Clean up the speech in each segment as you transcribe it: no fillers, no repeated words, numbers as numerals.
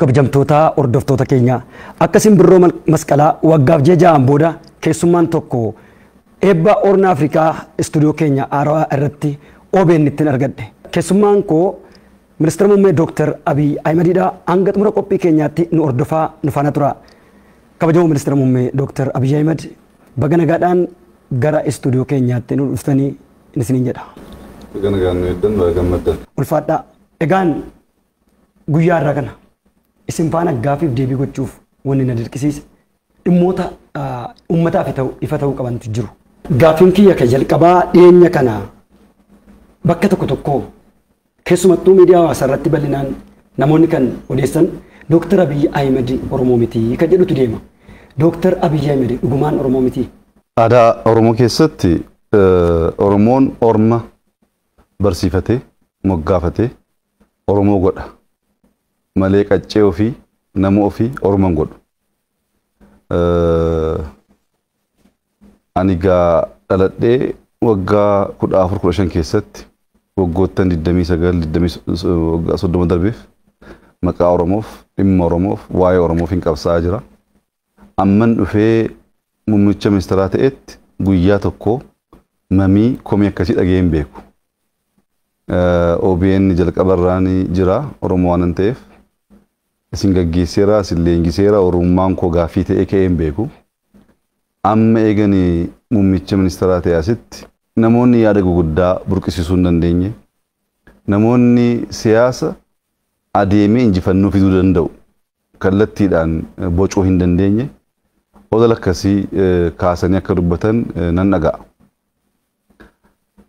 kabajamtoota hordoftoota keenya akkasiin birroo masqalaa waggaaf jajaan booda keessummaan tokko eebba Orna Afrikaa istuudiyoo keenya Arawaa irratti OBN ittiin argadhe. Keessummaan koo Ministeera Muummee Dr. Abiyyii Ahmedidha. Hanga xumura qophii keenyaatti nu hordofaa nu faana tura. Kabajamoo Ministeera Muummee Dr. Abiyyii Ahmed baga nagaadhaan gara istuudiyoo keenyaatti nu dhuftanii isiniin jedha. Baga nagaan nu eddan baga gammaddan. Ulfaadhaa. Egaan guyyaa irraa kana isin faana gaafiif deebii gochuuf wanni na dirqisiise dhimmoota uummataaf ifa ta'uu qabantu jiru. Gaafiin kiyya ka jalqabaa dhiyeenya kana bakka tokko keessumattuu miidiyaa hawaasaa irratti bal'inaan namoonni kan odeessan Dr. Abiyyii Ahmed Oromoo miti kan jedhutu deema. Dr. Abiyyii Ahmed dhugumaan Oromoo miti. Aadaa Oromoo keessatti Oromoon orma barsiifatee moggaafatee Oromoo godha. Malee qaccee ofii nama ofii Oromoon godhu. Ani gaa dhaladhee waggaa 14-15 keessatti waggoottan 29-30 darbeef maqaa Oromoof dhimma Oromoof waa'ee Oromoof hin qabsaa'aa jira. Amman dhufee muummicha ministeeraa ta'etti guyyaa tokko mamii komii akkasii dhagee hin beeku. OBN jalqabarraan jira Oromoo waan ta'eef isin gaggeesseera isin leenjiseera Oromummaan koo gaaffii ta'ee ka'ee hin beeku. Amma eeganii muummicha ministeeraa ta'e asitti namoonni yaada guguddaa burqisiisuu hin dandeenye namoonni siyaasa adeemee injifannoo fiduu danda'u kallattiidhaan bocuu hin dandeenye odol akkasii kaasanii akka dubbatan nan dhaga'a.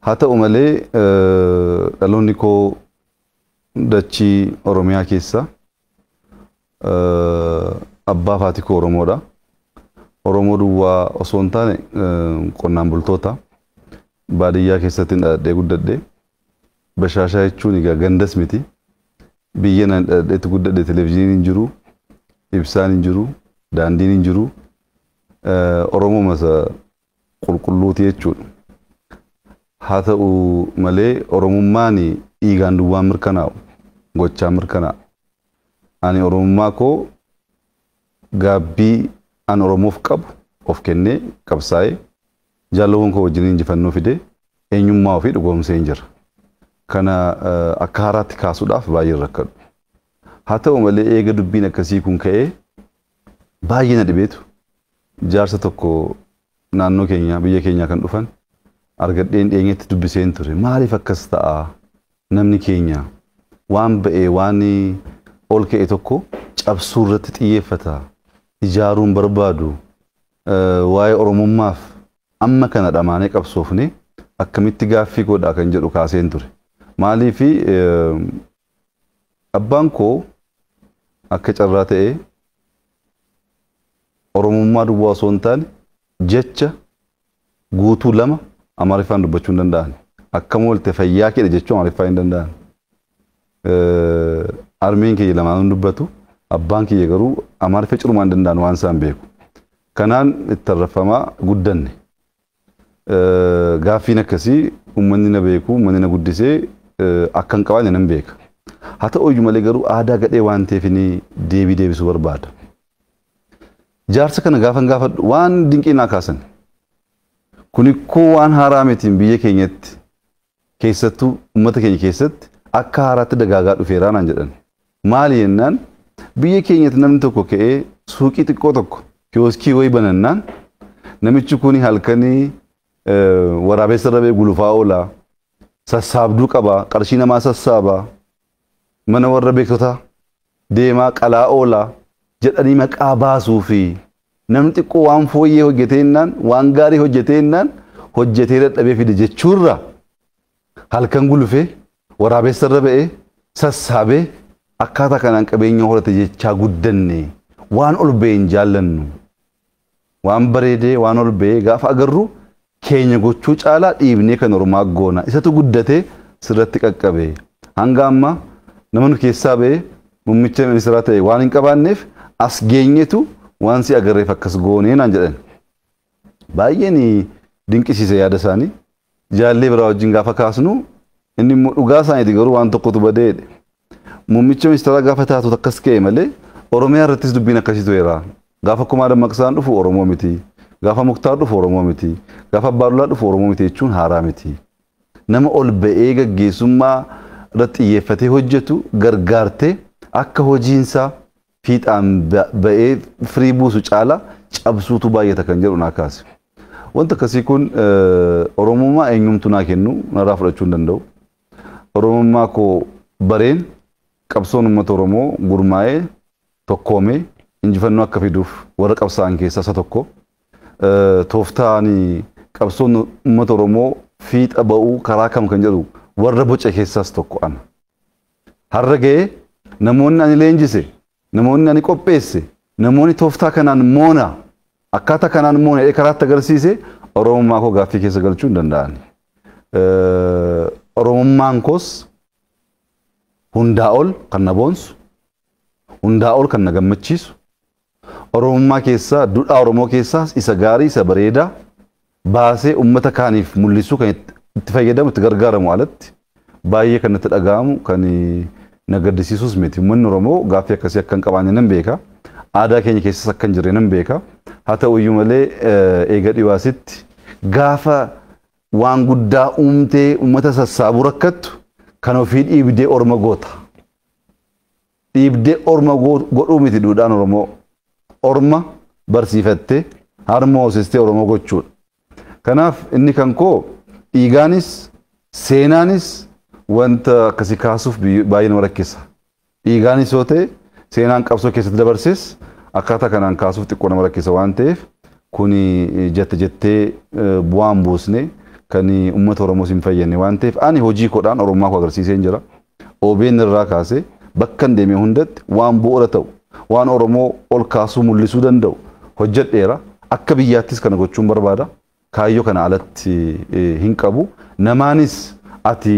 Haa ta'u malee dhaloonni koo dachii Oromiyaa keessa abbaa fi haati koo Oromoodha. Oromoo duwwaa osoo hin taane qonnaan bultoota baadiyyaa keessatti dhaladhee guddadhee bashaashaa jechuun egaa gandas miti. Biyya nan dhaladheetti guddadhe televezyiiniin hin jiru, ibsaan hin jiru, daandiin hin jiru. Oromoo masa qulqulluuti jechuudha. Haa ta'u malee Oromummaan dhiigaan duwwaan mirkanaa'u, gochaan mirkanaa'a. Ani Oromummaa koo gaabbii an Oromoof qabu of kennee qabsaa'ee jaalawwan koo wajjin injifannoo fidee eenyummaa ofii dhugoomsee hin jira. Kana akka haaraatti kaasuudhaaf baay'ee rakkadhu. Haa ta'u malee eega dubbiin akkasii kun ka'ee baay'ee na dhibeetu jaarsa tokko naannoo keenya biyya keenya kan dhufan argadheen dhiyeenyatti dubbiseen ture. Maaliif akkas ta'a namni keenya waan ba'ee waan ol ka'e tokko cabsuu irratti xiyyeeffata. Ijaaruun barbaadu waa'ee Oromummaaf amma kana dhamaanee qabsoofne akkamitti gaaffii godhaa kan jedhu kaaseen ture. Maaliif abbaan koo akka carraa ta'ee Oromummaa duwwaa osoo hin taane jecha guutuu lama Amaariffaan dubbachuu hin danda'an. Akkam oolte fayyaa keedha jechuu Amaariffaa hin danda'an. Armeen kiyya lamaan dubbatu. Abbaan kiyya garuu Amaariffa cirumaan danda'an waan isaan beeku. Kanaan itti arrafamaa guddanne. Gaaffiin akkasii uummanni na beeku, uummanni na guddisee akka hin qabaanne nan beeka. Haa ta'u iyyuu malee garuu aadaa gadhee waan ta'eef deebii deebisuu barbaada. Jaarsa kana gaafan gaafadhu waan dinqii naa kaasan. Kun ikkoo waan haaraa mitiin biyya keenyatti keessattuu uummata keenya keessatti akka haaraatti dagaagaa dhufeeraa naan jedhan. Maali jennaan biyya keenyatti namni tokko ka'ee suuqii xiqqoo tokko kiyooskii wayii banannaan namichi kun halkanii waraabessa irra gulufaa oolaa sassaabduu qabaa qarshii namaa sassaabaa mana warra beektotaa deemaa qalaa oolaa jedhanii maqaa baasuu fi namni xiqqoo waan fooyyee hojjeteennaan waan gaarii hojjeteennaan hojjetee dadhabee fide jechuurra halkan gulufee waraabessa irra ba'ee sassaabee akkaataa kanaan qabeenya horate jechaa guddanne waan ol ba'e hin jaallannu waan bareedee waan ol ba'e gaafa agarru keenya gochuu caalaa dhiibnee kan Oromaa goona isatu guddatee sirratti qaqqabe hanga amma namoonni keessaa ba'e muummicha ministeeraa ta'e waan hin qabaanneef as geenyetu waan si agarreef akkas goonee naan jedhan. Baay'een dinqisiise yaada isaanii jaallee biraa wajjin gaafa kaasnu inni immoo dhugaa isaaniiti garuu waan tokkotu badeedhe. Muummicha ministeeraa gaafa taatu akkas ka'e malee Oromiyaa irrattis dubbiin akkasiitu jira. Gaafa kumaa dammaqsaan dhufu Oromoo miti. Gaafa muktaar dhufu Oromoo miti. Gaafa baadulaa dhufu Oromoo miti jechuun haaraa miti. Nama ol ba'ee gaggeessummaa irratti xiyyeeffatee hojjetu gargaartee akka hojiinsaa fiixaan ba'ee firii buusu caala cabsuutu baay'ata kan jedhu naa kaase. Wanta akkasii kun Oromummaa eenyumtu naa kennu narraa fudhachuu hin danda'u. Oromummaa koo bareen qabsoon uummata Oromoo gurmaa'ee tokkoomee injifannoo akka fiduuf warra qabsaa'an keessaa isa tokko. Tooftaani qabsoon uummata Oromoo fiixa ba'uu karaa kam kan jedhu warra boca keessaas tokko ana. Har'a ga'ee namoonni ani leenjise, namoonni ani qopheesse, namoonni tooftaa kanaan moona akkaataa kanaan moona karaatti agarsiise Oromummaa koo gaaffii keessa galchuu hin danda'ani. Oromummaan koos hundaa ol kan na boonsu, hundaa ol kan na gammachiisu. Oromummaa keessaa duudhaa Oromoo keessaas isa gaarii isa bareedaa baasee uummata kaaniif mul'isuu kan itti fayyadamu itti gargaaramu alatti baay'ee kan natti dhaga'amu kan na gaddisiisus miti. Uummanni Oromoo gaaffii akkasii akka hin qabaanne nan beeka. Aadaa keenya keessas akka hin jirre nan beeka. Haa ta'u iyyuu malee eega dhiwaasitti gaafa waan guddaa uumtee uummata sassaabuu rakkattu kan ofii dhiibdee orma goota. Dhiibdee orma godhuu miti duudhaan Oromoo. Orma barsiifattee harma hoosistee Oromoo gochuudha. Kanaaf inni kan koo dhiigaanis seenaanis wanta akkasii kaasuuf baay'ee nama rakkisa. Dhiigaanis yoo ta'e seenaan qabsoo keessatti dabarses akkaataa kanaan kaasuuf xiqqoo nama rakkisa waan ta'eef kuni jettee bu'aan buusne kan uummata Oromoo hin fayyadne waan ta'eef ani hojii koodhaan Oromummaa koo agarsiisee jira. OBN irraa kaasee bakka hin deemee hundatti waan bu'uura ta'u waan Oromoo ol kaasuu mul'isuu danda'u hojjedheera. Akka biyyaattis kana gochuun barbaada. Kaayyoo kana alatti hin qabu. Namaanis ati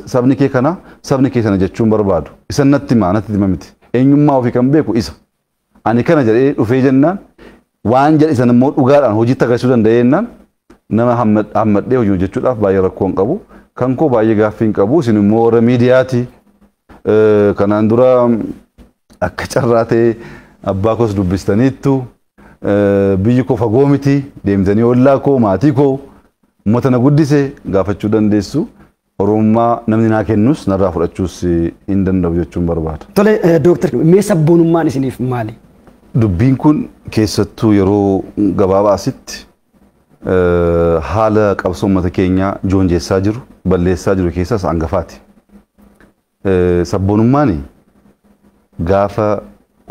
sabni kee kana sabni kee sana jechuun barbaadu. Isan natti hima miti. Eenyummaa ofii kan beeku isa. Ani kana jedhee dhufee jennaan waan jedhe isan immoo dhugaadhaan hojiitti agarsiisuu danda'ee jennaan nama hammadhee hojii hojjechuudhaaf baay'ee rakkoo hin qabu. Kan koo baay'ee gaaffii hin qabu. Isin immoo warra miidiyaati. Kanaan dura akka carraa ta'e abbaa koos dubbistaniittu biyyi koo fagoo miti deemtanii ollaa koo maatii koo uummata na guddise gaafachuu dandeessu. Oromummaa namni naa kennus narraa fudhachuus hin danda'u jechuun barbaada. Tole Dooktar, mee sabboonummaan isiniif maali? Dubbiin kun keessattuu yeroo gabaabaa asitti haala qabsoo uummata keenyaa joonjessaa jiru balleessaa jiru keessaas hangafaati. Sabboonummaan gaafa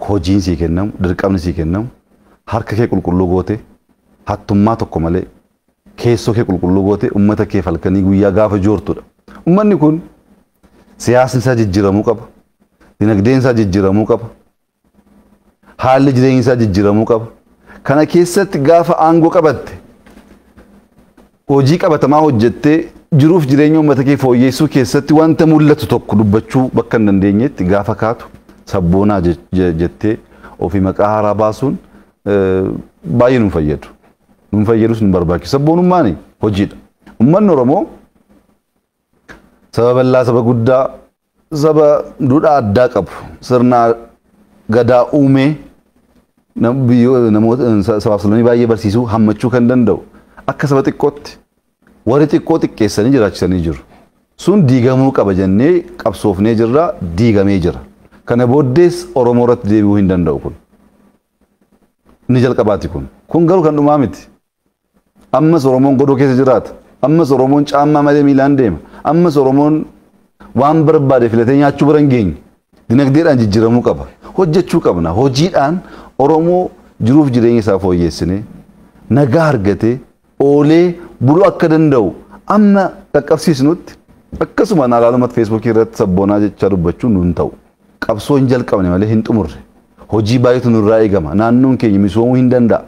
hojiin sii kennamu, dirqamni sii kennamu, harka kee qulqulluu goote, hattummaa tokko malee keessoo kee qulqulluu goote uummata kee falkanii guyyaa gaafa joortudha. Uummanni kun siyaasni isaa jijjiiramuu qaba, dinagdeen isaa jijjiiramuu qaba, haalli jireenya isaa jijjiiramuu qaba. Kana keessatti gaafa aangoo qabatte, hojii qabatamaa hojjettee jiruuf jireenya uummata kee fooyyessuu keessatti wanta mul'atu tokko dubbachuu bakka hin dandeenyetti gaafa kaatu sabboonaa jettee ofii maqaa haaraa baasuun baay'ee nu fayyadu. Nu fayyadus nu barbaachisu. Sabboonummaan hojiidha. Uummanni Oromoo saba bal'aa, saba guddaa, saba duudhaa addaa qabu, sirna gadaa uumee namoota sabaaf sablammii baay'ee barsiisuu hammachuu kan danda'u akka saba xiqqootti warri xiqqoo xiqqeessanii jiraachisanii jiru. Sun diigamuu qaba jennee qabsoofnee jirra, diigamee jira. Kana booddees Oromoo irratti deebi'uu hin danda'u kun. Ni jalqabaati kun. Kun garuu kan dhumaa miti. Ammas Oromoon godoo keessa jiraata. Ammas Oromoon caammaa malee miilaan deema. Ammas Oromoon waan barbaade filatee nyaachuu bira hin geenye. Dinagdeedhaan jijjiiramuu qaba. Hojjechuu qabna. Hojiidhaan Oromoo jiruuf jireenya isaa fooyyessinee nagaa argatee oolee buluu akka danda'u amma qaqqabsiisnutti akkasuma alaalumatti feesbuukii irratti sabboonaa jechaa dubbachuun nuun ta'u. Qabsoo hin jalqabne malee hin xumurre. Hojii baay'eetu nurraa eegama. Naannoon keenya misoomuu hin danda'a.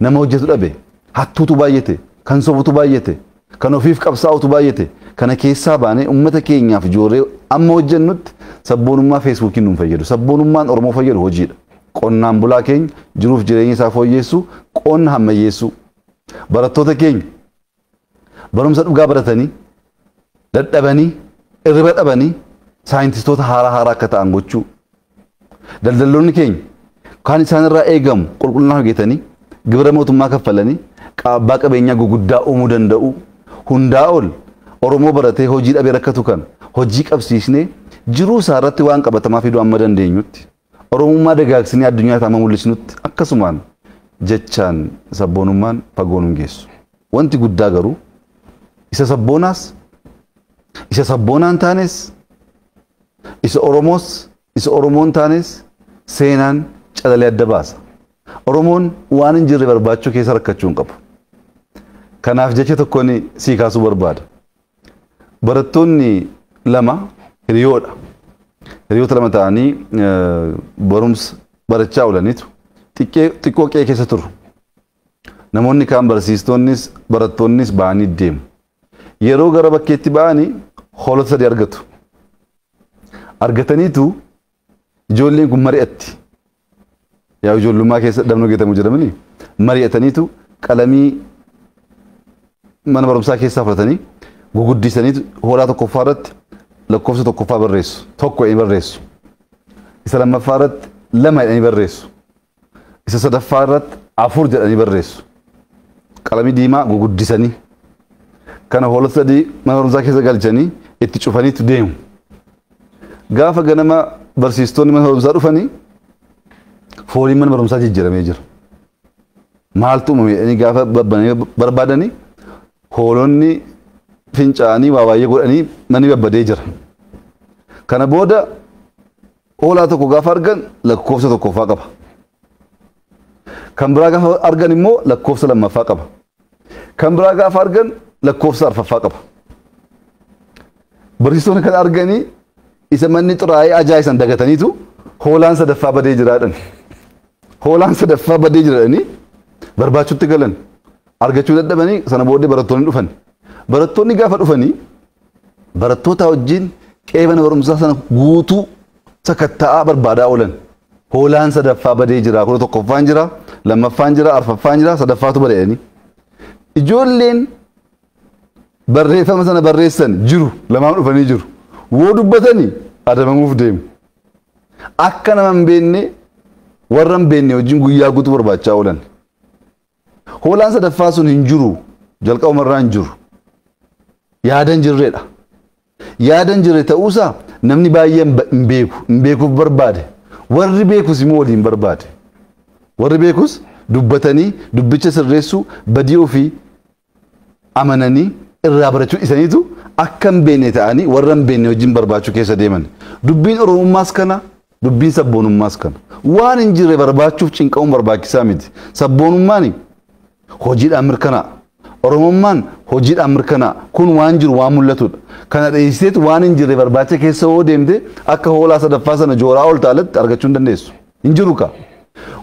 Nama hojjetu dhabe. Hattuutu baay'ate. Kan sobutu baay'ate. Kan ofiif qabsaa'utu baay'ate. Kana keessaa baanee uummata keenyaaf ijoollee amma hojjennutti sabboonummaa feesbuukiin nuun fayyadu. Sabboonummaan Oromoo fayyadu hojiidha. Qonnaan bulaa keenya jiruuf jireenya isaa fooyyessu, qonna hammayyeessu. Barattoota keenya barumsa dhugaa baratanii, dadhabanii, irriba dhabanii saayintistoota haaraa akka ta'an gochuu. Daldalloonni keenya kan isaan irraa eegamu qulqullina hojjetanii gibira mootummaa kaffalanii abbaa qabeenyaa guguddaa uumuu danda'u hundaa ol Oromoo baratee hojii dhabee rakkatu kan hojii qabsiisnee jiruu isaa irratti waan qabatamaa fiduu amma dandeenyutti Oromummaa dagaagsinee addunyaatti amma mul'isnutti akkasumaan jechaan sabboonummaan fagoon hin geessu. Wanti guddaa garuu isa sabboonaas isa sabboonaan taanes isa Oromoos isa Oromoon taanes seenaan calalee adda baasa. Oromoon waan hin jirre barbaachuu keessa rakkachuu hin qabu. Kanaaf jecha tokkoon sii kaasuu barbaada. Barattoonni lama hiriyoodha. Hiriyoota lama ta'anii barumsa barachaa oolaniitu xiqqoo qe'ee keessa turu. Namoonni kaan barsiistonnis barattoonnis ba'anii deemu. Yeroo gara bakkeetti ba'anii hoolota sadii argatu. Argataniitu ijoolleen kun mari'atti. Yaa ijoollummaa keessa dhabnoo geetamu jedhamanii mari'ataniitu qalamii mana barumsaa keessaa fudhatanii guguddisaniitu hoolaa tokkoffaa irratti lakkoofsa tokkoffaa barreessu. Tokko jedhanii barreessu. Isa lammaffaa irratti lama jedhanii barreessu. Isa sadaffaa irratti afur jedhanii barreessu. Qalamii diimaa guguddisanii kana hoolota sadii mana barumsaa keessa galchanii itti cufaniitu deemu. Gaafa ganama barsiistonni mana barumsaa dhufanii fooliin mana barumsaa jijjiiramee jira. Maaltu uumame jedhanii gaafa barbaadanii hoolonni fincaanii waa baay'ee godhanii manni babbadee jira. Kana booda hoolaa tokko gaafa argan lakkoofsa tokkoffaa qaba. Kan biraa gaafa argan immoo lakkoofsa lammaffaa qaba. Kan biraa gaafa argan lakkoofsa arfaffaa qaba. Barsiistonni kan arganii isa manni xuraa'ee ajaa'isan dagataniitu hoolaan sadaffaa badee jiraadhan. Hoolaan sadaffaa badee jiraadhanii barbaachuutti galan. Argachuu dadhabanii sana booddee barattoonni dhufan. Barattoonni gaafa dhufanii barattoota wajjin qe'ee mana barumsaa sana guutuu sakatta'aa barbaadaa oolan. Hoolaan sadaffaa badee jira. Kun tokkoffaan jira, lammaffaan jira, arfaffaan jira, sadaffaatu badeedhanii. Ijoolleen barreeffama sana barreessan jiru lamaan dhufanii jiru. Woo dubbatanii adabamuuf deemu. Akka nama hin beekne warra hin beekne wajjin guyyaa guutuu barbaachaa oolan. Hoolaan sadaffaa sun hin jiru. Jalqabumarraa hin jiru. Yaadan jirreedha. Yaadan jirre ta'uusaa namni baay'een hin beeku. Hin beekuuf barbaade. Warri beekus immoo waliin barbaade. Warri beekus dubbatanii dubbicha sirreessuu badii ofii amananii irraa barachuu isaniitu akka hin beekne ta'anii warra hin beekne wajjin barbaachuu keessa deeman. Dubbiin Oromummaas kana, dubbiin sabboonummaas kana. Waan hin jirre barbaachuuf cinqamuun barbaachisaa miti. Sabboonummaan hojiidhaan mirkanaa'a. Oromummaan hojiidhaan mirkanaa'a. Kun waan jiru waan mul'atudha. Kana dhiyeesseetu waan hin jirre barbaacha keessa hoo deemte akka hoolaa sadaffaa sana jooraa ol taalatti argachuu hin dandeessu. Hin jiru ka.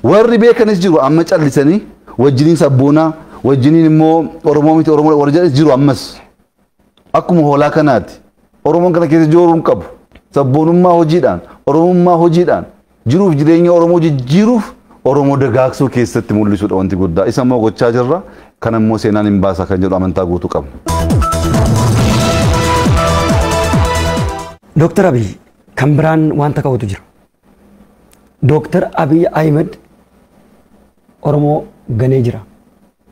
Warri beekanis jiru amma callisanii wajjiniin sabboonaa wajjiniin immoo Oromoo miti Oromoo warra jedhanis jiru ammas. Akkuma hoolaa kanaati. Oromoon kana keessa jooruun qabu. Sabboonummaa hojiidhaan, Oromummaa hojiidhaan jiruuf jireenya Oromoo jijjiiruuf Oromoo dagaagsuu keessatti mul'isuudha wanti guddaa. Isa immoo gochaa jirra. Kana immoo seenaan hin baasa kan jedhu amantaa guutuu qabna. Dooktar Abiyyii kan biraan wanta ka'utu jira. Dooktar Abiyyii Ahmed Oromoo ganee jira.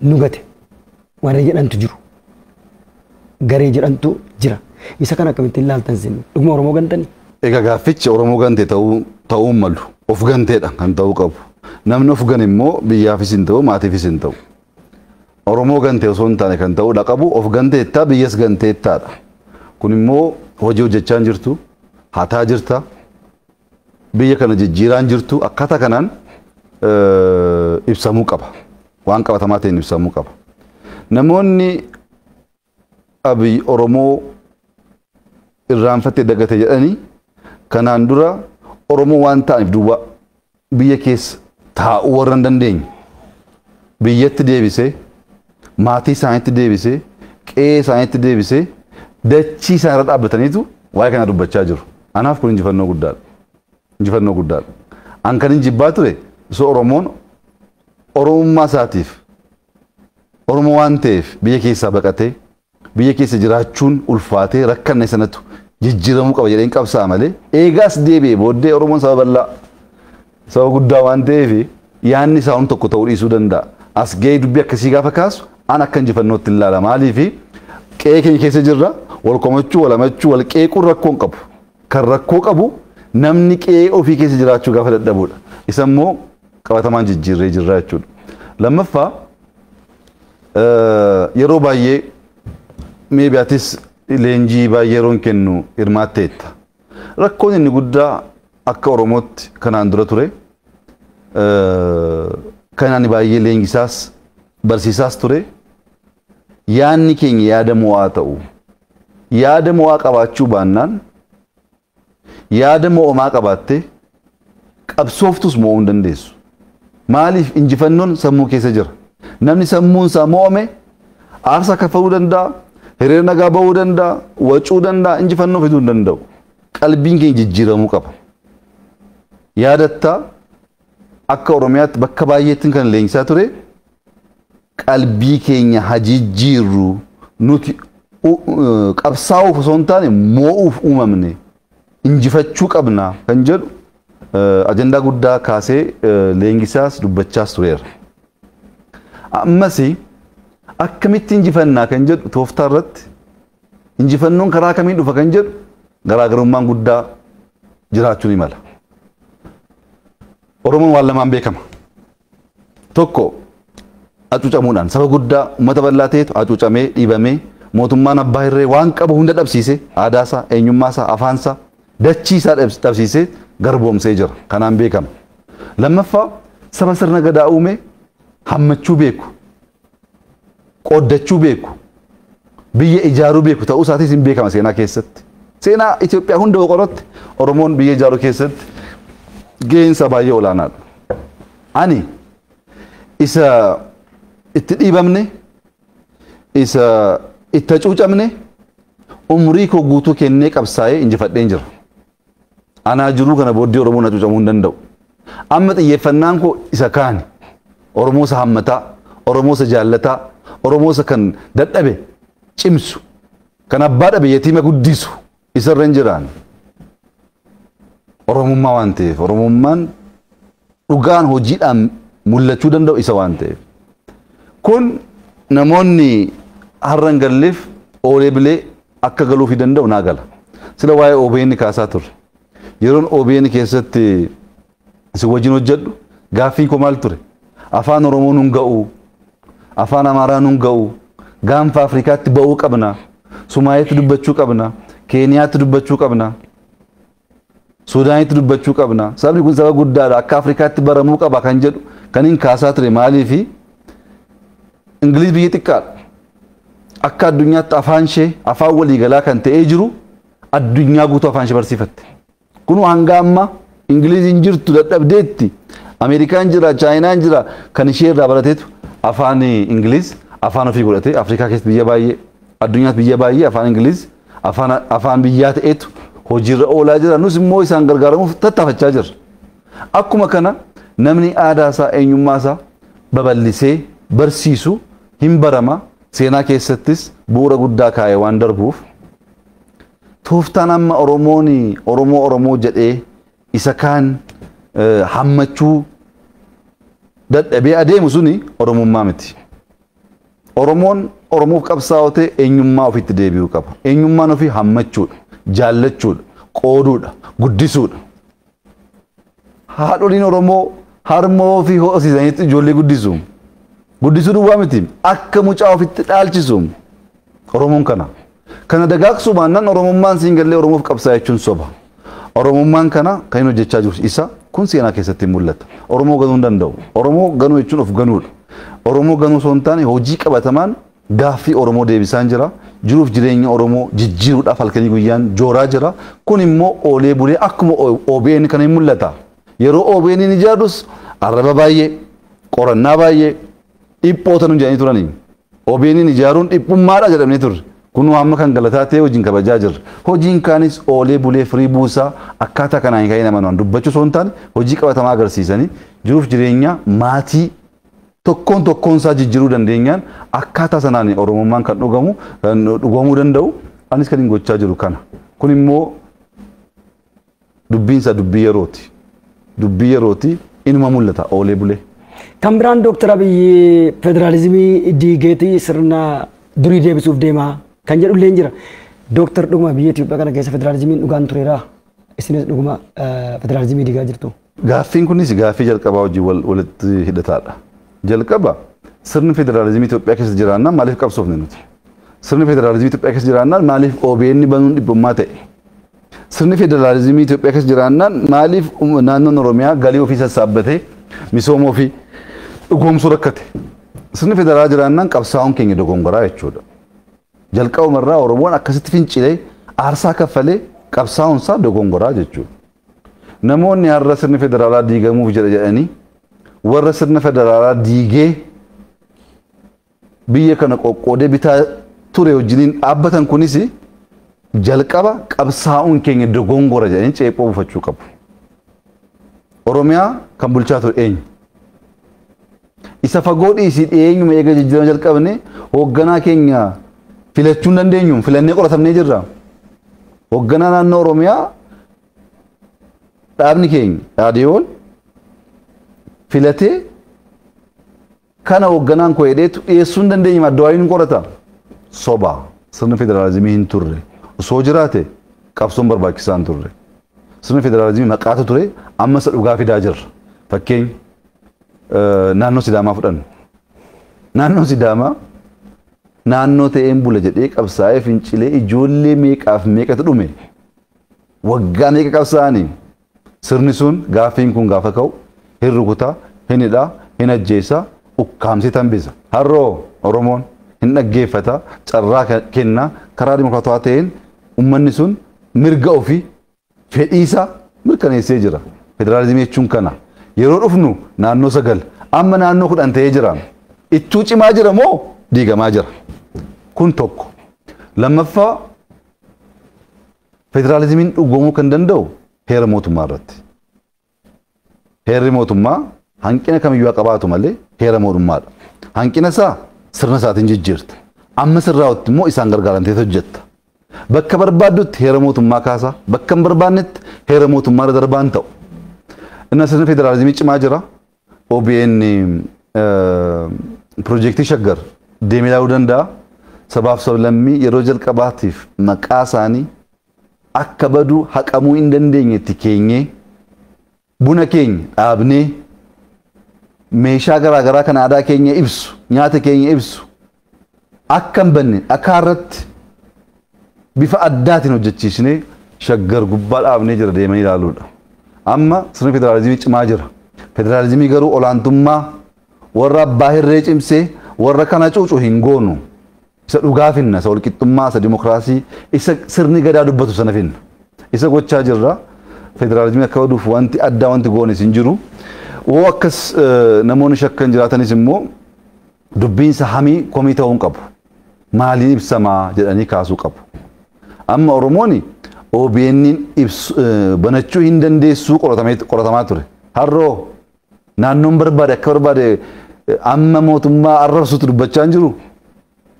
Nu gate. Warra jedhantu jiru. Garee jedhantu jira. Isa kana akkamitti ilaaltan isin? Dhuguma Oromoo gantanii? Egaa gaaffichi Oromoo gante ta'uu malu. Of ganteedha kan ta'uu qabu. Namni of gane immoo biyyaafis hin ta'u maatiifis hin ta'u. Oromoo gante osoo hin taane kan ta'uudha qabu of ganteettaa biyyas ganteettaadha. Kun immoo hojii hojjechaa jirtu, hataa jirta, biyya kana jijjiiraan jirtu akkaataa kanaan ibsamuu qaba. Waan qabatamaa ta'een ibsamuu qaba. Namoonni Abiyyii Oromoo irraanfattee dagate jedhanii kanaan dura Oromoo waan ta'aniif duuba biyya keessa taa'uu warra hin dandeenye. Biyyatti deebisee, maatii isaaniitti deebisee, qe'ee isaaniitti deebisee, dachii isaan irra dhaabbataniitu waa'ee kana dubbachaa jiru. Anaaf kun injifannoo guddaadha. Injifannoo guddaadha. An kan injibbaa ture osoo Oromoon Oromummaa isaatiif Oromoo waan ta'eef biyya keessaa baqatee biyya keessa jiraachuun ulfaatee rakkanne sanatu jijjiiramuu qaba jedheen qabsaa malee eegaas deebi'ee booddee Oromoon saba bal'aa Sababa guddaa waan ta'eef yaanni isaa hundi tokko ta'uu dhiisuu danda'a. As ga'ee dubbii akkasii gaafa kaasu an akka injifannootti ilaala. Maaliif qe'ee keenya keessa jirra wal komachuu, wal hamachuu, wal qeequun rakkoo hin qabu. Kan rakkoo qabu namni qe'ee ofii keessa jiraachuu gaafa dadhabudha. Isa immoo qabatamaan jijjiirree jirra jechuudha. Lammaffaa yeroo baay'ee meebiyaatis leenjii baay'ee yeroon kennu hirmaatteetta. Rakkoon inni guddaa akka Oromootti kanaan dura ture. Kanaan baay'ee leenjisaas barsiisaas ture. Yaanni keenya yaada mo'aa ta'u. Yaada mo'aa qabaachuu baannaan yaada mo'amaa qabaattee qabsooftus mo'uu hin dandeessu. Maaliif injifannoon sammuu keessa jira. Namni sammuun isaa mo'ame aarsaa kaffaluu danda'a, hiriira nagaa bahuu danda'a, wacuu danda'a, injifannoo fiduu hin danda'u. Qalbiin keenya jijjiiramuu qaba. Yaadattaa akka Oromiyaatti bakka baay'eetti kan leenjisaa ture qalbii keenya hajijjiirru nuti qabsaa'uuf osoo hin taane mo'uuf uumamne injifachuu qabna kan jedhu ajandaa guddaa kaasee leenjisaas dubbachaas tureera. Ammas akkamitti injifannaa kan jedhu tooftaa irratti injifannoon karaa kamiin dhufa kan jedhu garaagarummaan guddaa jiraachuu ni mala. Oromoon waan lamaan beekama. Tokko hacuucamuudhaan saba guddaa uummata bal'aa ta'etu hacuucamee dhiibamee mootummaan abbaa irree waan qabu hunda dhabsiisee aadaasaa, eenyummaasaa, afaansaa, dachiisaa dhabsiisee garboomsee jira. Kanaan beekama. Lammaffaa saba sirna gadaa uume hammachuu beeku, qooddachuu beeku, biyya ijaaruu beeku ta'uu isaatis hin beekama seenaa keessatti. Seenaa Itoophiyaa hunda boqorratti Oromoon biyya ijaaruu keessatti ga'eensa baay'ee olaanaadha. Ani isa itti dhiibamne, isa itti hacuucamne umrii koo guutuu kennee qabsaa'ee injifadheen jira. Anaa jiruu kana booddee Oromoon hacuucamuu hin danda'u. Amma xiyyeeffannaan koo isa kaani. Oromoo isa hammataa, Oromoo isa jaallataa, Oromoo isa kan dadhabe cimsu, kan abbaa dhabe yatiima guddisu isarra hin jiraan. Oromummaa waan ta'eef Oromummaan dhugaan hojiidhaan mul'achuu danda'u isa waan ta'eef. Kun namoonni har'a hin galleef oolee bilee akka galuuf danda'u naa gala. Sila waa'ee OBN kaasaa turre. Yeroon OBN keessatti isin wajjin hojjedhu gaaffiin koo maal ture? Afaan Oromoo nun ga'u, afaan Amaaraa nun ga'u, gaanfa Afrikaatti ba'uu qabna, Sumaayeetti dubbachuu qabna, Keeniyaatti dubbachuu qabna, Suudaanitti dubbachuu qabna. Sabni kun saba guddaadha akka Afrikaatti baramuu qaba kan jedhu kan hin kaasaa ture maaliifi Ingiliz biyya xiqqaadha. Akka addunyaatti afaan ishee afaan waliigalaa kan ta'ee jiru addunyaa guutuu afaan ishee barsiifatte. Kun hanga amma Ingiliz hin jirtu dadhabdeetti. Ameerikaan jira, Chaayinaan jira kan ishee irraa barateetu afaan Ingiliz afaan ofii godhatee Afrikaa keessatti biyya baay'ee addunyaatti biyya baay'ee afaan Ingiliz afaan biyyaa ta'eetu hojiirra oolaa jira. Nus immoo isaan gargaaramuuf tattaafachaa jirra. Akkuma kana namni aadaa isaa eenyummaa isaa babal'isee barsiisu hin barama. Seenaa keessattis bu'uura guddaa kaa'ee waan darbuuf tooftaan amma Oromoo jedhee isa kaan hammachuu dadhabee adeemu suni Oromummaa miti. Oromoon Oromoof qabsaa'otee eenyummaa ofiitti deebi'uu qaba. Eenyummaan ofii hammachuudha, jaallachuudha, qooduudha, guddisuudha. Haadholiin Oromoo harmoo ofii ho'isiisanitti ijoollee guddisu. Guddisuu duwwaa miti akka mucaa ofitti dhaalchisu Oromoon kana. Kana dagaagsuu baannaan Oromummaan siin gallee Oromoof qabsaa'aa jechuun soba. Oromummaan kana kan hin hojjechaa jiru isa kun seenaa keessatti mul'ata. Oromoo ganuu hin danda'u. Oromoo ganuu jechuun of ganuudha. Oromoo ganuu osoo hin taane hojii qabatamaan gaaffii Oromoo deebisaan jira. Jiruuf jireenya Oromoo jijjiiruudhaaf halkanii guyyaan jooraa jira. Kun immoo oolee bulee akkuma OBN kana hin mul'ata. Yeroo OBN ni ijaarus arraba baay'ee, qorannaa baay'ee, dhiphoota nu jedhanii turanii. OBN ijaaruun dhiphummaadha jedhamanii turre. Kun hamma kan galataa ta'e hojiin kabajaa jirra. Hojiin kaanis oolee bulee firii buusaa akkaataa kanaan ka'ee nama nuan dubbachuu osoo hin taane hojii qabatamaa agarsiisanii jiruuf jireenya maatii tokkoon isaa jijjiiruu dandeenyaan akkaataa sanaan Oromummaan kan dhugamuu danda'u anis kan hin gochaa jiru kana. Kun immoo dubbiinsa dubbii yerooti. dubbii yerooti inuma mul'ata oolee bulee. Kan biraan Dooktar Abiyyii federaalizimii diigeetii sirna durii deebisuuf deemaa kan jedhu illee jira. Dooktar dhuguma biyya Itoophiyaa kana keessa federaalizimiin dhugaan tureeraa? Isinis dhuguma federaalizimii diigaa jirtu? Gaaffiin kunis gaaffii jalqabaa wajjin walitti hidhataadha. Jalqaba sirni federaalizimii Itoophiyaa keessa jiraannaan maaliif qabsoofne nuti? Sirni federaalizimii Itoophiyaa keessa jiraannaan maaliif OBN banuun dhibbummaa ta'e? Sirni federaalizimii Itoophiyaa keessa jiraannaan maaliif naannoon Oromiyaa galii ofii sassaabbatee misooma ofii dhugoomsuu rakkate? Sirni federaalaa jiraannaan qabsaa'uun keenya dogongoraa jechuudha. Jalqabumarraa Oromoon akkasitti fincilee aarsaa kaffalee qabsaa'uunsaa dogongoraa jechuudha. Namoonni har'a sirni federaalaa diigamuuf jedhanii warra sirna federaalaa diigee biyya kana qoqqoodee bitaa ture wajjiniin dhaabbatan kunis jalqaba qabsaa'uun keenya dogongora jedhanii ceephoo buufachuu qabu. Oromiyaa kan bulchaa ture eenyu? Isa fagoo dhiisii dhiyeenyuma eega jijjiirama jalqabne hoogganaa keenya filachuu hin dandeenyu filannee qoratamnee jirra. Hoogganaa naannoo Oromiyaa dhaabni keenya dhaadhiyoon filatee kana hoogganaan koo hedheetu dhiyeessuu hin dandeenye maddawaayii hin qorata. Soba sirni federaalizimii hin turre osoo jiraate qabsoon barbaachisaa hin turre. Sirni federaalizimii maqaatu ture amma isa dhugaa fidaa jirra. Fakkeenya naannoo Sidaamaa fudhannu. Naannoo Sidaamaa naannoo ta'een bula jedhee qabsaa'ee fincilee ijoollee meeqaaf meeqatu dhume. Waggaa meeqa qabsaa'anii sirni sun gaaffiin kun gaafa ka'u hin rukutaa, hin hidhaa, hin ajjeesaa, ukkaamsee tambisa. Har'oo Oromoon hin dhaggeeffata carraa kennaa karaa dimokiraatawaa ta'een uummanni sun mirga ofii fedhiisaa mirkaneessee jira. Federaalizimii jechuun kana. Yeroo dhufnu naannoo 9 amma naannoo 10 ta'ee jira. Ittuu cimaa jira moo diigamaa jira? Kun tokko. Lammaffaa federaalizimiin dhugoomuu kan danda'u heera mootummaa irratti. Heerri mootummaa hanqina kamiyyuu qabaatu malee heera mootummaadha. Hanqina isaa sirna isaatiin jijjiirta. Amma sirraa'utti immoo isaan gargaaramtee hojjetta. Bakka barbaaddutti heera mootummaa kaasaa, bakka hin barbaannetti heera mootummaa irra darbaan ta'u. Inna sirni federaalizimii cimaa jira. OBN piroojeektii Shaggar deemee ilaaluu danda'a. Sabaaf sablammii yeroo jalqabaatiif maqaa isaanii akka baduu haqamuu hin dandeenyetti keenyee buna keenya dhaabnee meeshaa garaagaraa kan aadaa keenya ibsu nyaata keenya ibsu akka hin banne dhakaa irratti bifa addaatiin hojjechiisnee Shaggar gubbaa dhaabnee jira deemanii ilaaluudha. Amma sirni federaalizimii cimaa jira. Federaalizimii garuu olaantummaa warra abbaa hirree cimsee warra kana cuucu hin goonu. Isa dhugaa finna, isa walqixxummaa, isa dimokiraasii, isa sirni gadaa dubbatu sana finna. Isa gochaa jirra. Federaalizimii akka baduuf wanti addaa wanti goonis hin jiru. Woo akkas namoonni shakkan jiraatanis immoo dubbiinsa hamii komii ta'uu hin qabu. Maaliin ibsamaa jedhanii kaasuu qabu. Amma Oromooni OBN banachuu hin dandeessuu qoratamaa ture. Har'oo naannoon barbaade akka barbaade amma mootummaa arrabsuutu dubbachaa hin jiru.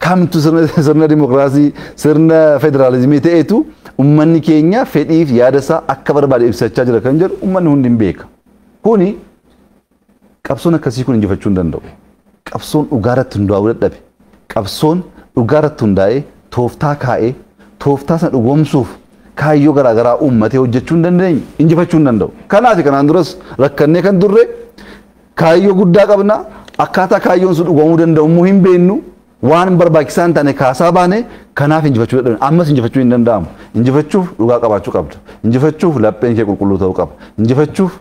Kamtu sirna dimokiraasii sirna federaalizimii ta'etu uummanni keenya fedhiif yaada isaa akka barbaade ibsachaa jira kan jedhu uummanni hundi hin beeka. Kuni qabsoon akkasii kun injifachuu hin danda'u. Qabsoon dhugaarratti hundaa'uu dadhabe. Qabsoon dhugaarratti hundaa'ee tooftaa kaa'ee tooftaa sana dhugoomsuuf kaayyoo garaagaraa uummatee hojjechuu hin dandeenye injifachuu hin danda'u. Kanaaf kanaan duras rakkannee kan turre kaayyoo guddaa qabna akkaataa kaayyoon sun dhugoomuu danda'u immoo hin beeknu. Waan barbaachisaa hin taane kaasaa baane kanaaf injifachuu dadhabne ammas injifachuu hin danda'amu. Injifachuuf dhugaa qabaachuu qabda. Injifachuuf lapheen kee qulqulluu ta'uu qaba. Injifachuuf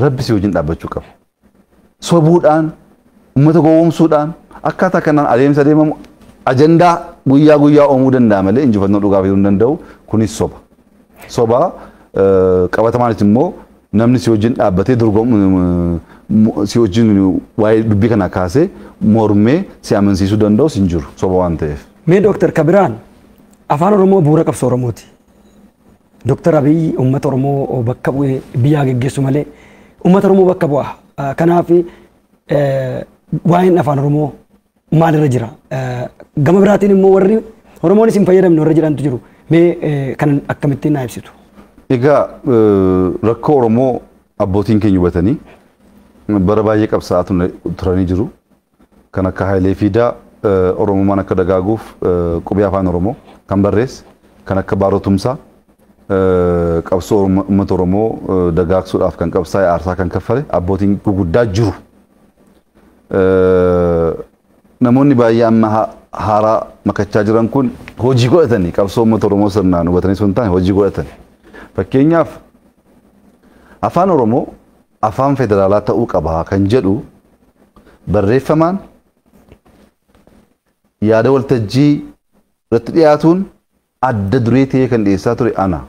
rabbi si wajjin dhaabbachuu qaba. Sobuudhaan uummata gowwoomsuudhaan akkaataa kanaan adeemsa deemamu ajandaa guyyaa guyyaa uumuu danda'a malee injifannoo dhugaa fiduu hin danda'u. Kunis soba. Soba qabatamaanis immoo namni si wajjin dhaabbatee si wajjin waa'ee dubbii kana kaasee mormee si amansiisuu danda'u hin jiru soba waan ta'eef. Mee Dooktar Kabiraan afaan Oromoo bu'uura qabsoo Oromooti. Dooktar Abiyyii uummata Oromoo bakka bu'ee biyyaa geggeessu malee uummata Oromoo bakka bu'a. Kanaaf waa'een afaan Oromoo maalirra jira? Gama biraatiin immoo warri Oromoonis hin fayyadamne warra jedhantu jiru. Mee kan akkamittiin naa ibsitu? Egaa rakkoo Oromoo abbootiin keenya hubatanii bara baay'ee qabsaa'aa turanii jiru. Kan akka Haayilee Fiidaa Oromummaan akka dagaaguuf qubee afaan Oromoo kan barreesse, kan akka Baaroo Tumsaa qabsoo uummata Oromoo dagaagsuudhaaf kan qabsaa'e aarsaa kan kaffale abbootiin guguddaa jiru. Namoonni baay'ee amma haaraa makachaa jiran kun hojii godhatanii qabsoo uummata Oromoo sirnaan hubatanii sun taane hojii godhatanii. Fakkeenyaaf afaan Oromoo afaan federaalaa ta'uu qaba kan jedhu barreeffamaan yaada waltajjii irratti dhiyaatuun adda duree ta'ee kan dhiyeessaa ture ana.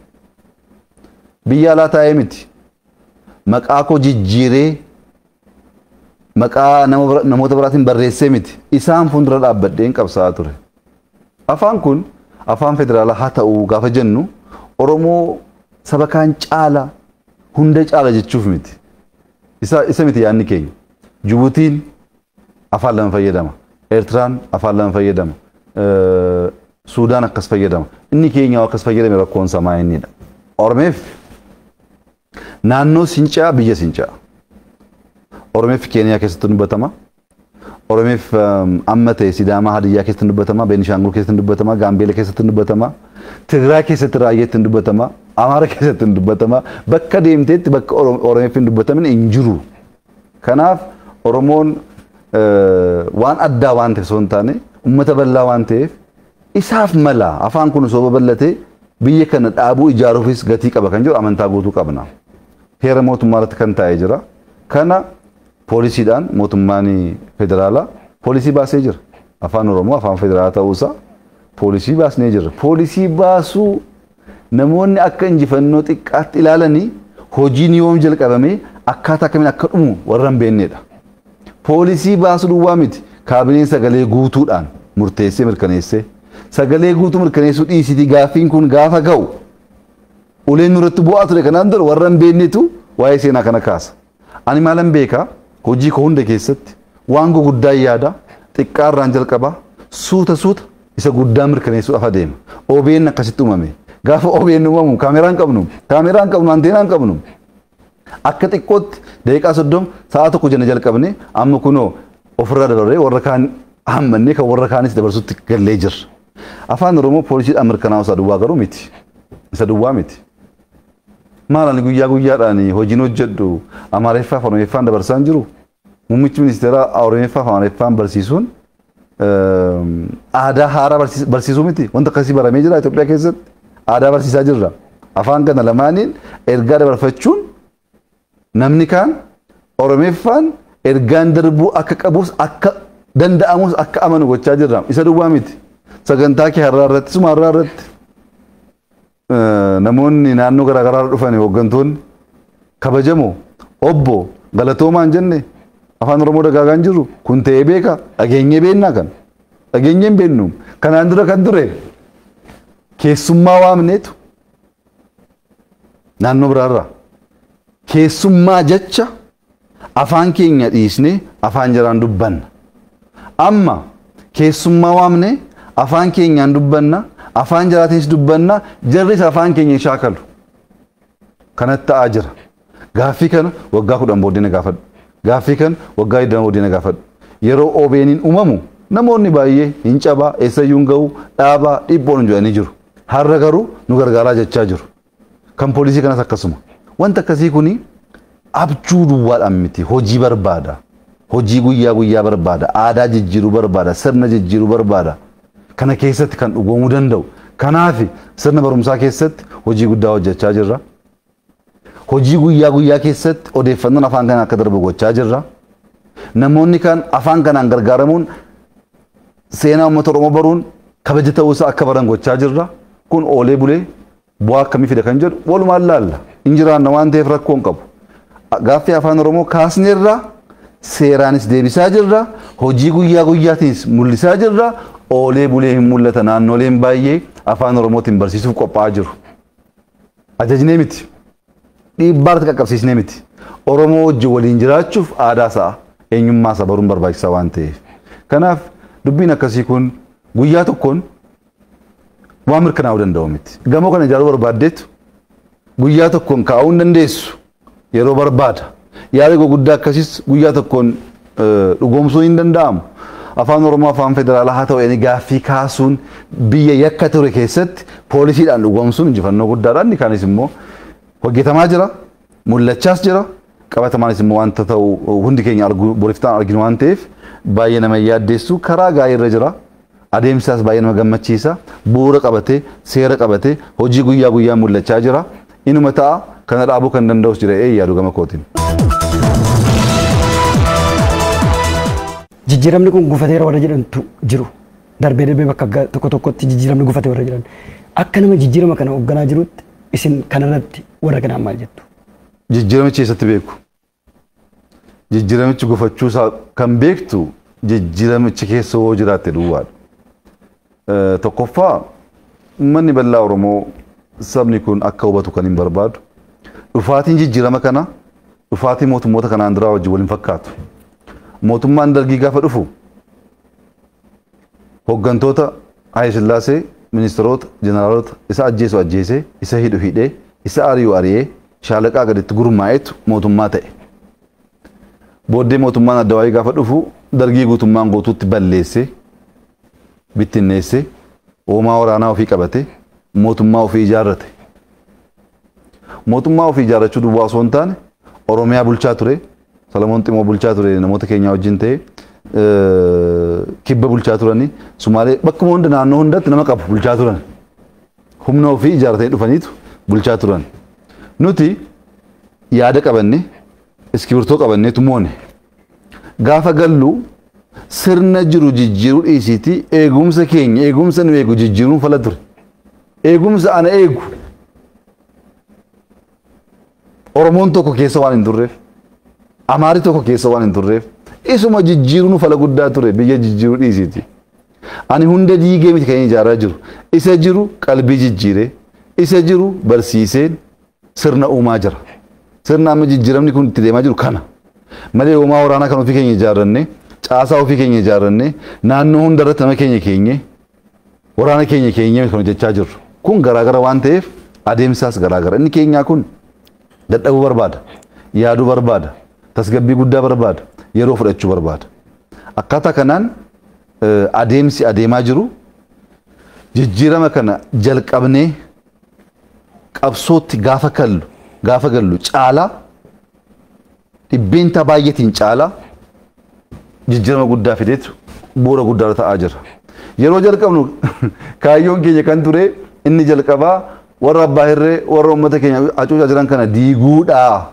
Biyya alaa taa'ee miti. Maqaa koo jijjiiree maqaa namoota biraatiin barreessee miti. Isaan fuuldura dhaabbadheen qabsaa'aa ture. Afaan kun afaan federaalaa haa ta'uu gaafa jennu Oromoo saba kaan caala hunda caala jechuuf miti. Isa miti yaadni keenya. Jibuutiin afaan lama fayyadama. Eertiraan afaan lama fayyadama. Suudaan akkas fayyadama. Inni keenya akkas fayyadame rakkoon samaa innidha. Oromeef naannoo Sincaa biyya Sincaa. Oromeef Keeniyaa keessatti dubbatama. Oromeef amma ta'e Sidaamaa Hadiyyaa keessatti dubbatama. Beenishaangul keessatti dubbatama. Gaambeela keessatti dubbatama. Tigraay keessatti Raayyeetti dubbatama. Amaara keessatti dubbatama. Bakka deemteetti bakka Oromeef hin dubbatamin hin jiru. Kanaaf Oromoon waan addaa waan ta'e osoo hin taane uummata bal'aa waan ta'eef isaaf mala afaan kun osoo babal'ate biyya kana dhaabuu ijaaruufis gatii qaba kan jedhu amantaa guutuu qabna. Heera mootummaa irratti kan taa'ee jira. Kana poolisiidhaan mootummaan federaalaa poolisii baasee jira. Afaan Oromoo afaan federaalaa ta'uusaa poolisii baasnee jira. Poolisii baasuu namoonni akka injifannoo xiqqaatti ilaalanii hojiin yoom jalqabame akkaataa kamiin akka dhumu warra hin beeknedha. Poolisii baasuu duwwaa miti kaabineen sagalee guutuudhaan murteessee mirkaneessee sagalee guutuu mirkaneessuu dhiisitii gaaffiin kun gaafa ga'u uleen nurratti bu'aa ture kanaan dura warra hin beeknetu waa'ee seenaa kana kaasa. Ani maalan beekaa hojii koo hunda keessatti waan guguddaa yaada xiqqaarraan jalqaba suuta isa guddaa mirkaneessuudhaaf adeema. OBN akkasitti uumame. Gaafa OBN uumamu kaameraan qabnu anteenaan qabnu. Akka xiqqootti daqiiqaa 30 sa'a tokko jenne jalqabne amma kunoo ofirraa dabarree warra kaan hammannee kan warra kaanis dabarsutti gallee jirra. Afaan Oromoo poolisiidhaan mirkanaa'u isa duwwaa garuu miti. Isa duwwaa miti. Maalaan guyyaa guyyaadhaan hojiin hojjedhu Amaariffaa fi Oromeeffaan dabarsaa hin jiru. Muummichi ministeeraa Oromeeffaa fi Amaariffaan barsiisuun aadaa haaraa barsiisuu miti. Wanta akkasii baramee jira Itoophiyaa keessatti. Aadaa barsiisaa jirra. Afaan kana lamaaniin ergaa dabarfachuun namni kaan Oromeeffaan ergaan darbuu akka qabus akka danda'amus akka amanu gochaa jirra. Isa duwwaa miti. Sagantaa kee har'aa irratti suma har'aa irratti namoonni naannoo garaagaraa dhufan hooggantoonni kabajamoo obbo galatoomaan jenne afaan Oromoo dagaagaan jiru kun ta'ee beeka dhageenyee beennaa kan dhageenyee hin beennu kanaan dura kan ture keessummaa waamneetu naannoo biraarraa keessummaa jecha afaan keenya dhiisnee afaan jaraan dubbanna. Amma keessummaa waamne afaan keenyaan dubbanna afaan jaraatiinis dubbanna jarris afaan keenya shaakalu. Kanatti ta'aa jira. Gaaffii kana waggaa 10 booddee na gaafadhu. Gaaffii kana waggaa 20 booddee na gaafadhu. Yeroo OBN'n uumamu namoonni baay'ee hin cabaa eessayyuu hin ga'u dhaabaa dhibboon jedhanii jiru. Har'a garuu nu gargaaraa jechaa jiru. Kan poolisii kanas akkasuma. Wanta akkasii kuni abjuu duwwaadhaan miti hojii barbaada. Hojii guyyaa barbaada. Aadaa jijjiiruu barbaada. Sirna jijjiiruu barbaada. Kana keessatti kan dhugoomuu danda'u. Kanaaf sirna barumsaa keessatti hojii guddaa hojjechaa jirra. Hojii guyyaa keessatti odeeffannoon afaan kanaan akka darbu gochaa jirra. Namoonni kan afaan kanaan gargaaramuun seenaa uummata Oromoo baruun kabaja ta'uusaa akka baran gochaa jirra. Kun oolee bulee bu'aa akkamii fida kan jedhu walumaan laalla. Injiraanna waan ta'eef rakkoo hin qabu. Gaaffii afaan Oromoo kaasneerra seeraanis deebisaa jirra. Hojii guyyaatiinis mul'isaa jirra. Oolee bulee hin mul'ata naannoleen baay'ee afaan Oromootiin barsiisuuf qophaa'aa jiru. Ajajnee miti. Dhiibbaatti qaqqabsiisnee miti. Oromoo wajjin waliin jiraachuuf aadaa isaa eenyummaa isaa baruun barbaachisaa waan ta'eef. Kanaaf dubbiin akkasii kun guyyaa tokkoon waan mirkanaa'uu danda'u miti. Gamoo kana ijaaruu barbaaddeetu guyyaa tokkoon kaa'uu hin dandeessu. yeroo barbaada. Yaada gurguddaa akkasiis guyyaa tokkoon dhugoomsuu hin danda'amu. Afaan Oromoo afaan federaalaa haa ta'u inni gaaffii kaasuun biyya yakka ture keessatti poolisiidhaan dhugoomsuun injifannoo guddaadha. Inni kaanis immoo hojjetamaa jira, mul'achaas jira. Qabatamaanis immoo wanta ta'u hundi keenya boriftaan arginu waan ta'eef baay'ee nama yaaddeessu karaa gaarii irra jira. Adeemsaas baay'ee nama gammachiisa. Bu'uura qabatee, seera qabatee hojii guyyaa guyyaa mul'achaa jira. Inuma ta'a kana dhaabuu kan danda'us jira yaadu gama kootiin. Jijjiiramni kun gufateera warra jedhantu jiru. Darbee darbee bakka tokko tokkotti jijjiiramni gufate warra jedhan. Akka nama jijjiirama kana hoogganaa jirutti isin kanarratti warra kanaan maal jettu? Jijjiiramichi eessatti beeku? Jijjiiramichi gufachuusaa kan beektu jijjiiramichi keessa hoo jiraatte duwwaadha. Tokkoffaa uummanni bal'aa Oromoo sabni kun akka hubatu kan hin barbaadu. Dhufaatiin jijjiirama kana dhufaatii mootummoota kanaan duraa wajjin waliin fakkaatu. Mootummaan dargii gaafa dhufu hooggantoota Haayile Sillaasee, ministeerota, jeneraalota isa ajjeesu ajjeesee, isa hidhu hidhee, isa ari'u ari'ee shaalaqaa gaditti gurmaa'etu mootummaa ta'e. Booddee mootummaan Addawaayii gaafa dhufu dargii guutummaan guutuutti balleessee, bittinneessee, hoomaa waraanaa ofii qabate, mootummaa ofii ijaarrate. Mootummaa ofii ijaarrachuu duwwaa osoo hin taane Oromiyaa bulchaa ture. Salamoon Ximoo bulchaa ture namoota keenya wajjin ta'e kibba bulchaa turani Sumaalee bakkuma hunda naannoo hundatti nama qabu bulchaa turan humna ofii ijaarratanii dhufaniitu bulchaa turan. Nuti yaada qabanne iskibirtoo qabannee tumoone gaafa gallu sirna jiru jijjiiruu dhiisiiti eegumsa keenya eegumsa nu eegu jijjiiruun fala ture. Eegumsa ana eegu Oromoon tokko keessa waan hin turreef Amaari tokko keessa waan hin turreef isuma jijjiiruun fala guddaa ture biyya jijjiiruu dhiisiiti. Ani hunda diigee miti kan ijaaraa jiru. Isa jiru qalbii jijjiiree, isa jiru barsiiseen sirna uumaa jira. Sirna amma jijjiiramni kun itti deemaa jiru kana. Malee hoomaa waraanaa kan ofii keenya ijaarranne, caasaa ofii keenya ijaarranne, naannoo hunda irratti nama keenya keenye, waraana keenya keenye kan hojjechaa jirru. Kun garaagara waan ta'eef adeemsaas garaagara. Inni keenyaa kun dadhabuu barbaada, yaaduu barbaada. Tasgabbii guddaa barbaada, yeroo fudhachuu barbaada. Akkaataa kanaan adeemsi adeemaa jiru jijjiirama kana jalqabnee qabsootti gaafa gallu caalaa dhibbeentaa baay'eetiin caalaa jijjiirama guddaa fideetu bu'uura guddaa ta'aa jira. Yeroo jalqabnu kaayyoon keenya kan ture inni jalqabaa warra abbaa hirree warra uummata keenya hacuucaa jiran kana diiguudhaa.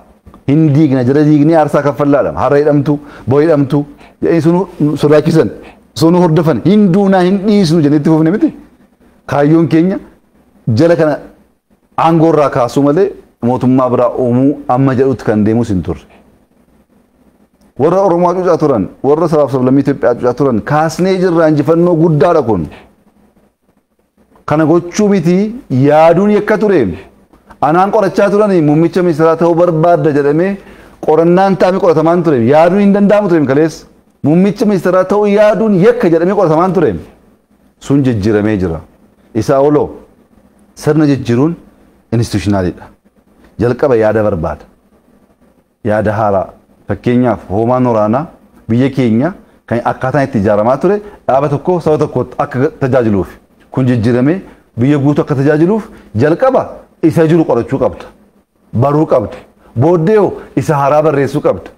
Hindi gina jala diigni aarsaa kaffallaadha. Harra hidhamtu, boo'ii hidhamtu, sunu sodaachisan, sunu hordofan, hinduunaa hin dhiisnu jennetti fufne miti. Kaayyoon keenya jala kana aangoo irraa kaasuu malee mootummaa biraa uumuu amma jedhutti kan deemus hin turre. Warra Oromoo hacuucaa turan, warra sabaaf sablammii Itoophiyaa hacuucaa turan kaasnee jirra injifannoo guddaadha kun. Kana gochuu miti yaaduun yakka ture. Anaan qorachaa turani muummicha ministeeraa ta'uu barbaadda jedhamee qorannaan taa'amee qoratamaan ture. Yaaduun hin danda'amu ture kaleessa. Muummicha ministeeraa ta'uu yaaduun yakka jedhamee qoratamaan ture. Sun jijjiiramee jira. Isaa oloo sirna jijjiiruun instituushinaaliidha. Jalqaba yaada barbaada. Yaada haaraa. Fakkeenyaaf hoomaan waraanaa biyya keenya kan akkaataan itti ijaaramaa ture dhaaba tokko saba tokkotti akka tajaajiluuf. Kun jijjiiramee biyya guutuu akka tajaajiluuf jalqaba isa jiru qorachuu qabda. Baruu qabda. Booddee isa haaraa barreessuu qabda.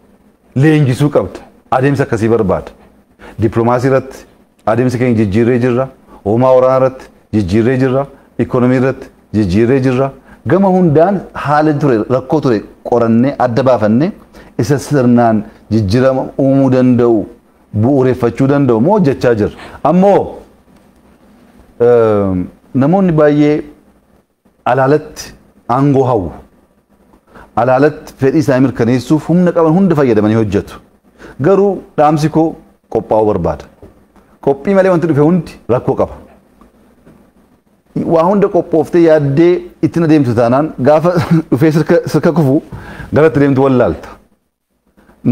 Leenjisuu qabda. Adeemsa akkasii barbaada. Dippiloomaasii irratti adeemsa keenya jijjiirree jirra. Hoomaa waraanaa irratti jijjiirree jirra. Ikoonomii irratti jijjiirree jirra. Gama hundaan haala ture rakkoo ture qorannee adda baafannee isa sirnaan jijjiirama uumuu danda'u bu'uureffachuu danda'u moo hojjechaa jirra. Ammoo namoonni baay'ee alaalatti aangoo hawwu. Alaalatti fedhii isaanii mirkaneessuuf humna qaban hunda fayyadamanii hojjetu. Garuu dhaamsi koo qophaa'uu barbaada. Qophii malee wanti dhufe hundi rakkoo qaba. Waa hunda qophooftee yaaddee ittiin adeemtu taanaan gaafa dhufee sirka kufu galatti deemtu wallaalta.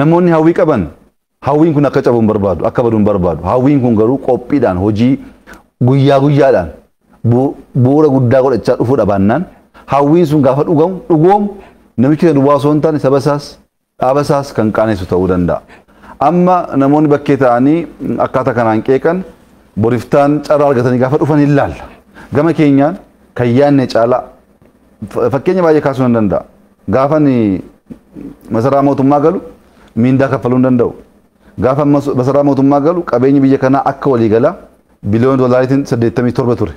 Namoonni hawwii qaban hawwiin kun akka cabuun barbaadu akka baduun barbaadu. Hawwiin kun garuu qophiidhaan hojii guyyaa guyyaadhaan bu'uura guddaa godhachaa dhufuudha baannaan hawwiin sun gaafa dhugoomu namichi kan duwwaa osoo hin taane saba isaas dhaaba isaas kan qaanessu ta'uu danda'a. Amma namoonni bakkee ta'anii akkaataa kanaan qeeqan boriftaan carraa argatanii gaafa dhufan ilaalla. Gama keenyaan kan yaadne caalaa fakkeenya baay'ee kaasuu hin danda'a. Gaafa masaraa mootummaa galu miindaa kaffaluu hin danda'u. Gaafa masaraa mootummaa galu qabeenyi biyya kanaa akka waliigalaa biliyoona doolaariitiin 87 ture.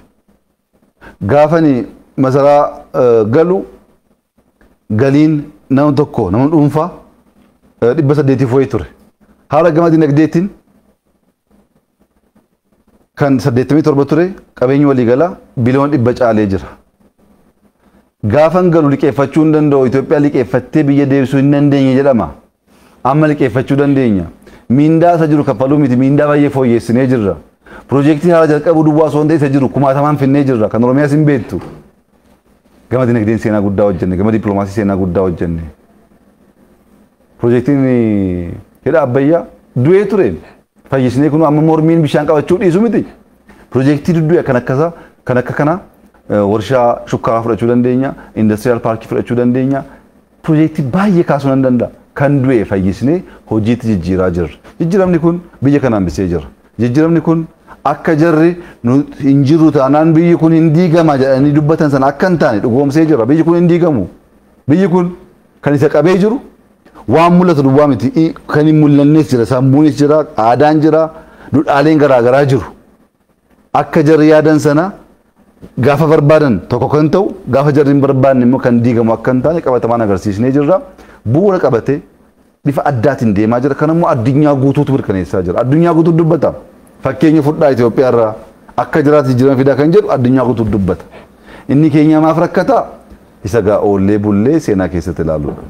Gaafa masaraa galu galiin nama tokko nama dhuunfaa 800 wayii ture. Haala gama dinagdeetiin kan 87 ture qabeenyi waliigalaa biliyoona 100 caalee jira. Gaafan galu liqeeffachuu hin danda'u Itoophiyaa liqeeffattee biyya deebisuu hin dandeenye jedhama. Amma liqeeffachuu dandeenya. Miindaa isa jiru kaffaluu miti miindaa baay'ee fooyyessinee jirra. Piroojeektii haala jalqabu duwwaa osoo hin ta'in isa jiru kumaatamaan finnee jirra kan Oromiyaas hin beektu. Gama dinagdeen seenaa guddaa hojjenne gama dippiloomaasii seenaa guddaa hojjenne. Piroojeektiin hidha Abbayyaa du'ee ture. Fayyisnee kun amma mormiin bishaan qabachuu dhiisu miti. Piroojeektii duddu'e kan akka kana warshaa shukkaaraa fudhachuu dandeenya, indastiriyaal paarkii fudhachuu dandeenya. Piroojeektii baay'ee kaasuu nan danda'a. Kan du'e fayyisnee hojiitti jijjiiraa jirra. Jijjiiramni kun biyya kana hambisee jira. Jijjiiramni kun akka jarri hin jiru taanaan biyyi kun hin diigama jedhanii dubbatan sana akka hin taane dhugoomsee jira. Biyyi kun hin diigamu. Biyyi kun kan isa qabee jiru waan mul'atu duwwaa miti. Kan hin mul'annes jira, sammuunis jira, aadaan jira, duudhaaleen garaagaraa jiru. Akka jarri yaadan sana gaafa barbaadan tokko kan ta'u gaafa jarri hin barbaanne immoo kan diigamu akka hin taane qabatamaan agarsiisnee jirra. Bu'uura qabatee bifa addaatiin deemaa jira. Kan immoo addunyaa guutuutu mirkaneessaa jira. Addunyaa guutuutu dubbata. Fakkeenya fudhaa Itoophiyaa irraa akka jiraatu jijjiirama fidaa kan jedhu addunyaa guutuutu dubbata. Inni keenya maaf rakkataa? Isa gaa oollee bullee seenaa keessatti ilaaluudha.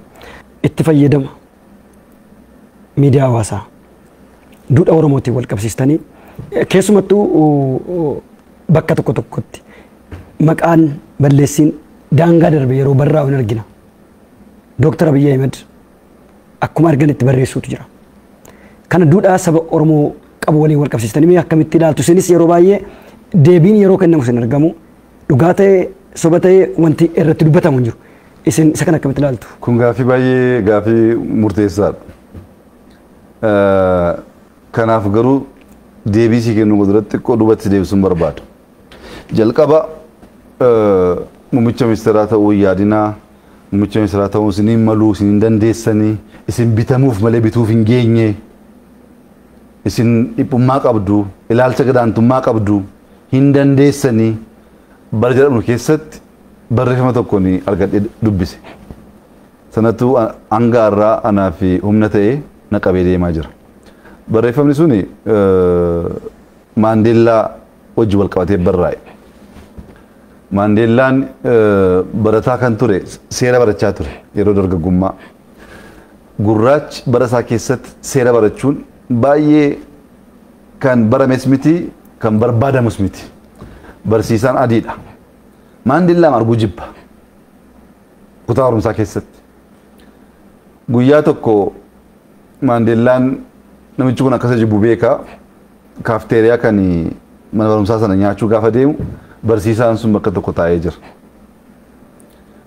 Itti fayyadama miidiyaa hawaasaa duudha Oromootiin wal qabsiistanii keessumattuu bakka tokko tokkotti maqaan balleessiin daangaa darbe yeroo barraa'u hin argina. Dooktar Abiyyii Ahmed akkuma arganitti barreessuutu jira. Kana duudhaa saba Oromoo qabu waliin wal qabsiistanii mee akkamitti ilaaltu? Isinis yeroo baay'ee deebiin yeroo kennamu isin argamu dhugaa ta'ee soba ta'ee wanti irratti dubbatamu hin jiru. Isin isa kana akkamitti ilaaltu? Kun gaaffii baay'ee gaaffii murteessaadha. Kanaaf garuu deebii si kennu duratti xiqqoo duubatti deebisuun barbaada. Jalqaba muummicha ministeeraa ta'uu yaadinaa muummicha ministeeraa ta'uu isiniin maluu isiniin dandeessanii isin bitamuuf malee bituuf hin geenye isin dhiphummaa qabdu ilaalcha gadaantummaa qabdu hin dandeessanii bara jedhamu keessatti barreeffama tokko ni argadhee dubbise. Sanattuu hanga irraa anaa fi humna ta'ee na qabee deemaa jira. Barreeffamni suni Maandeellaa wajji wal qabatee barraa'e. Maandeellaan barataa kan ture seera barachaa ture yeroo dargaggummaa. Gurraachi bara isaa keessatti seera barachuun baay'ee kan barames miti kan barbaadamus miti. Barsiisaan adiidha. Maandeellaan arguu jibba. Kutaa barumsaa keessatti. Guyyaa tokko Maandeellaan namichi kun akkasa jibbu beekaa kaafteeriyaa kan mana barumsaa sana nyaachuu gaafa deemu barsiisaan sun bakka tokko taa'ee jira.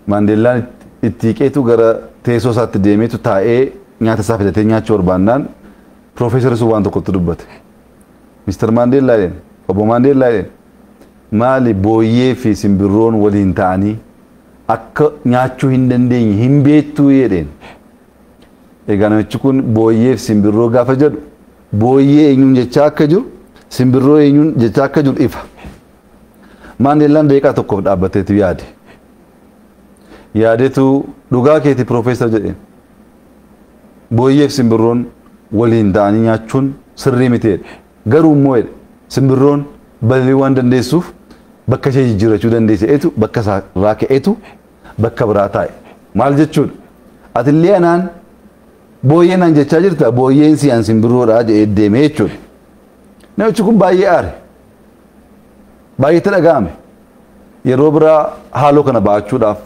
Maandeellaan itti hiqeetu gara teessoo isaatti deemeetu taa'ee nyaata isaa fidatee nyaachuu barbaannaan piroofeesarri sun waan tokkotti dubbate. Mister Maandeellaa jedheen, obbo Maandeellaa jedheen, maali booyyee fi simbirroon waliin ta'anii akka nyaachuu hin dandeenye hin beektuu jedheen. Egaa namichi kun booyyee fi simbirroo gaafa jedhu booyyee eenyuun jechaa akka jiru simbirroo eenyuun jechaa akka jiru ifa. Maandeellaan daqiiqaa tokkoof dhaabbateetu yaade. Yaadeetu dhugaa keeti piroofeesar jedheen. Booyyee fi simbirroon waliin ta'anii nyaachuun sirrii miteedha. Garuu immoo jedhe simbirroon balali'uu waan dandeessuuf bakka ishee jijjiirrachuu dandeesseetu bakka isaa irraa ka'eetu bakka biraa taa'e. Maal jechuudha? Atillee anaan booyyeen an jechaa jirta booyyeen si an simbirroodhaa jedhee deeme jechuudha. Namichi kun baay'ee aare. Baay'eetti dhaga'ame. Yeroo biraa haaloo kana ba'achuudhaaf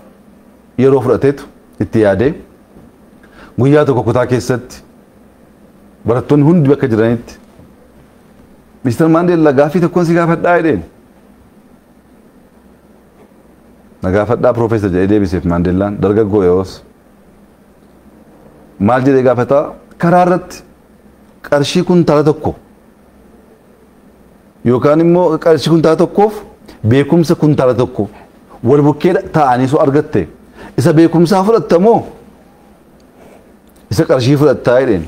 yeroo fudhateetu itti yaadee guyyaa tokko kutaa keessatti barattoonni hundi bakka jiranitti Mister Maandeellaa gaaffii tokkoon si gaafadhaa jedheen. Na gaafadhaa piroofeesar jedhee deebiseef Maandeellaan dargaggoo yoos maal jedhee gaafata karaa irratti qarshii kuntaala tokko yookaan immoo qarshii kuntaala tokkoof beekumsa kuntaala tokko wal bukkee ta'anii soo argatte isa beekumsaa fudhattamoo isa qarshii fudhattaa jedheen.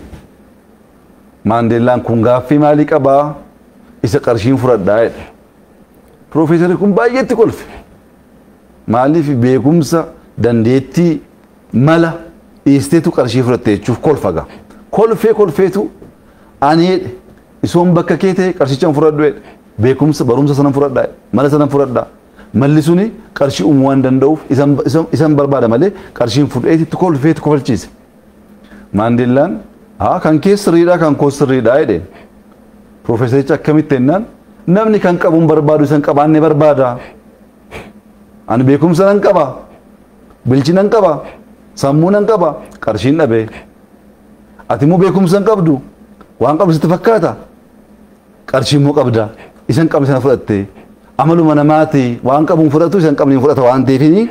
Maandeellaan kun gaaffii maalii qabaa isa qarshiin fudhadhaa jedhe. Piroofeesarri kun baay'eetti kolfe. Maaliif beekumsa dandeettii mala dhiisteetu qarshii fudhatte jechuuf kolfaga. Kolfeetu ani jedhe isoon bakka kee ta'e qarshichaan fudhadhu jedhe. Beekumsa barumsa sanan fudhadhaa mala sanan fudhadhaa. Malli suni qarshii uumuu waan danda'uuf isan barbaada malee qarshiin fudheetitti kolfeetu kofalchiise. Maandeellaan kan kee sirriidhaa kan koo sirriidhaa jedhe. Piroofeesarichi akkamitti jennaan namni kan qabuun barbaadu isan qabaanne barbaada. Ani beekumsa nan qaba, bilchina nan qaba, sammuu nan qaba, qarshiin dhabee. Ati immoo beekumsa hin qabdu, waan qabdu sitti fakkaata. Qarshii immoo qabda, isan qabne sana fudhatte. Amaluma namaati waan qabuun fudhatu isan qabne fudhata waan ta'eef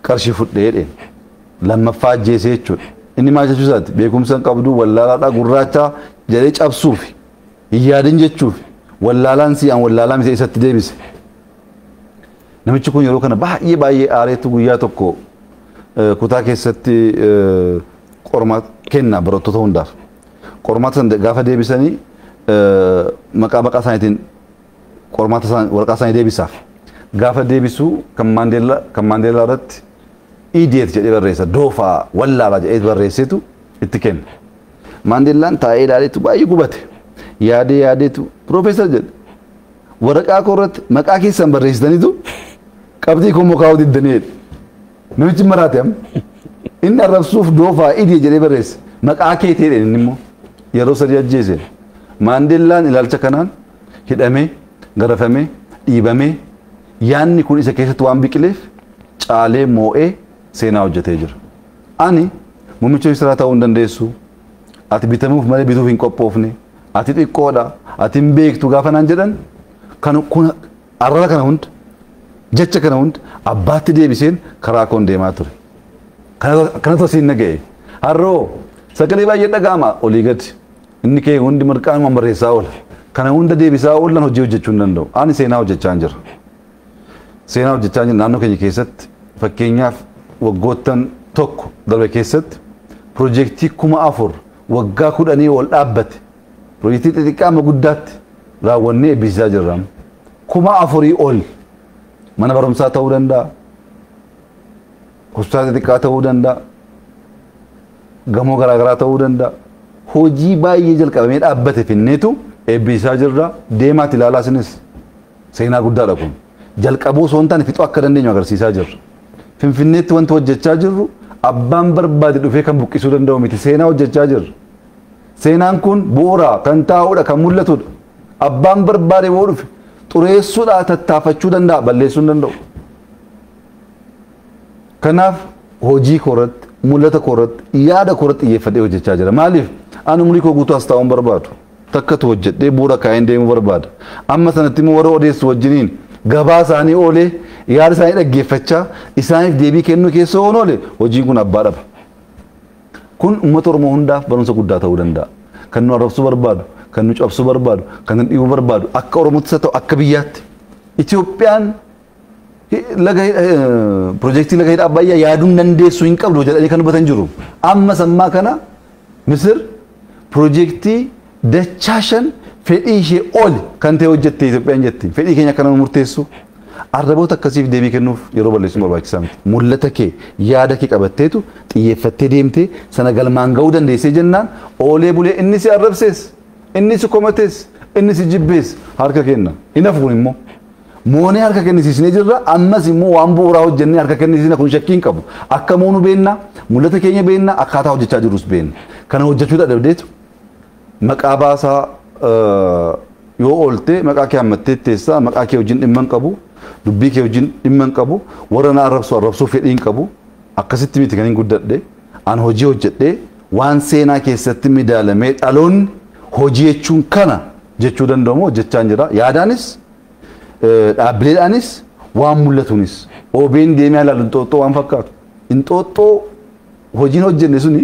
qarshii fudhee jedheen. Lammaffaa ajjeesee jechuudha. Inni maal jechuu isaati beekumsa hin qabdu wallaalaadhaa gurraacha jedhee cabsuuf hin yaadin jechuuf wallaalaan si'aan wallaalaa misee isatti deebise. Namichi kun yeroo kana baay'ee aareetu guyyaa tokko kutaa keessatti qormaata kenna barattoota hundaaf. Qormaata sana gaafa deebisanii maqaa isaaniitiin qormaata waraqaa isaanii deebisaaf. Gaafa deebisuu kan Maandeellaa irratti idiyeet jedhee barreessa doofaa wallaalaa jedhee barreessetu itti kenna. Maandeellaan taa'ee ilaaleetu baay'ee gubate. Yaadeetu piroofeesar jedhe waraqaa koo irratti maqaa keessan barreessitaniitu qabxii koo mukaa diddanii jedhe. Namichi maraate amma inni arrabsuuf doofaa idiyee jedhee barreesse maqaa keetii jedhe inni immoo yeroo sadii ajjeese. Maandeellaan ilaalcha kanaan hidhamee garafamee dhiibamee yaanni kun isa keessatti waan biqileef caalee moo'ee seenaa hojjetee jira. Ani muummicha ministeeraa ta'uu hin dandeessu. Ati bitamuuf malee bituuf hin qophoofne. Ati xiqqoodha. Ati hin beektu gaafa naan jedhan kan kun arraba kana hunda jecha kana hunda abbaatti deebiseen karaa koon deemaa ture. Kana tosiin naga'e. Harroo sagalee baay'ee dhaga'ama olii gadi. Inni kee hundi mirqaan barreessaa oola. Kana hunda deebisaa oolan hojii hojjechuu hin danda'u. Ani seenaa hojjechaa hin jira. Seenaa hojjechaa hin naannoo keenya keessatti fakkeenyaaf waggoottan tokko darbe keessatti piroojeektii 4,000 waggaa 10 ol dhaabbate. Piroojeektii xixiqqaa amma guddaatti raawwannee eebbisaa jirra. 4,000 ol mana barumsaa ta'uu danda'a. Hospitaala xixiqqaa ta'uu danda'a. Gamoo garaagaraa ta'uu danda'a. Hojii baay'ee jalqabamee dhaabbate finneetu eebbisaa jirra. Deemaatti ilaalaa isinis seenaa guddaadha kun. Jalqabuu osoo hin taane fixuu akka dandeenyu agarsiisaa jirra. Finfinneetti wanti hojjechaa jirru abbaan barbaade dhufee kan buqqisuu danda'u miti seenaa hojjechaa jirra. Seenaan kun bu'uura kan taa'udha kan mul'atudha. Abbaan barbaade boo dhufe xureessuudhaa tattaafachuu danda'a balleessuu hin danda'u. Kanaaf hojii koorratti mul'ata koorratti yaada koorratti xiyyeeffadhee hojjechaa jira. Maaliif ani umurii koo guutuu as taa'uun barbaadu. Takkatu hojjedhee bu'uura kaa'een deemuu barbaada. Amma sanatti immoo warra odeessu wajjiniin gabaa isaanii oolee yaada isaanii dhaggeeffachaa isaaniif deebii kennuu keessa oole hojiin kun abbaa dhaba. Kun uummata Oromoo hundaaf barumsa guddaa ta'uu danda'a. Kan nu arrabsuu barbaadu, kan nu cabsuu barbaadu, kan nu dhiibuu barbaadu akka Oromootti isa ta'u akka biyyaatti. Itoophiyaan piroojeektii laga hidha Abbayyaa yaaduu hin dandeessu hin qabdu jedhanii kan dubbatan jiru. Amma sammaa kana Misir piroojeektii dachaa 5 fedhii ishee oli kan ta'e hojjette Itoophiyaan jetti. Fedhii keenya akka nama murteessu arraboota akkasiif deebii kennuuf yeroo balleessuun barbaachisaa miti. Mul'ata kee yaada kee qabatteetu xiyyeeffattee deemtee sana galmaan ga'uu dandeessee jennaan oolee bulee inni si arrabsees inni si komatees inni si jibbees harka kenna. Inni hafuun immoo moonee harka kennisiisnee jirra ammas immoo waan bu'uuraa hojjennee harka kennisiisna kun shakkii hin qabu. Akka moonu beenna mul'ata keenya beenna akkaataa hojjechaa jirrus beenna. Kana hojjechuu dadhabdeetu maqaa baasaa yoo oolte maqaa kee hammattee teessaa maqaa kee wajjin dhimma hin qabu. Dubbii kee wajjin dhimma hin qabu warra na arrabsuuf fedhii hin qabu akkasitti miti kan hin guddadhe an hojii hojjedhee waan seenaa keessatti midaalamee dhaloonni hojii jechuun kana jechuu danda'amu hojjechaa jira yaadaanis dhaabbileedhaanis waan mul'atuunis OBN deemee ilaalu inxooxxoo waan fakkaatu inxooxxoo hojiin hojjenne suni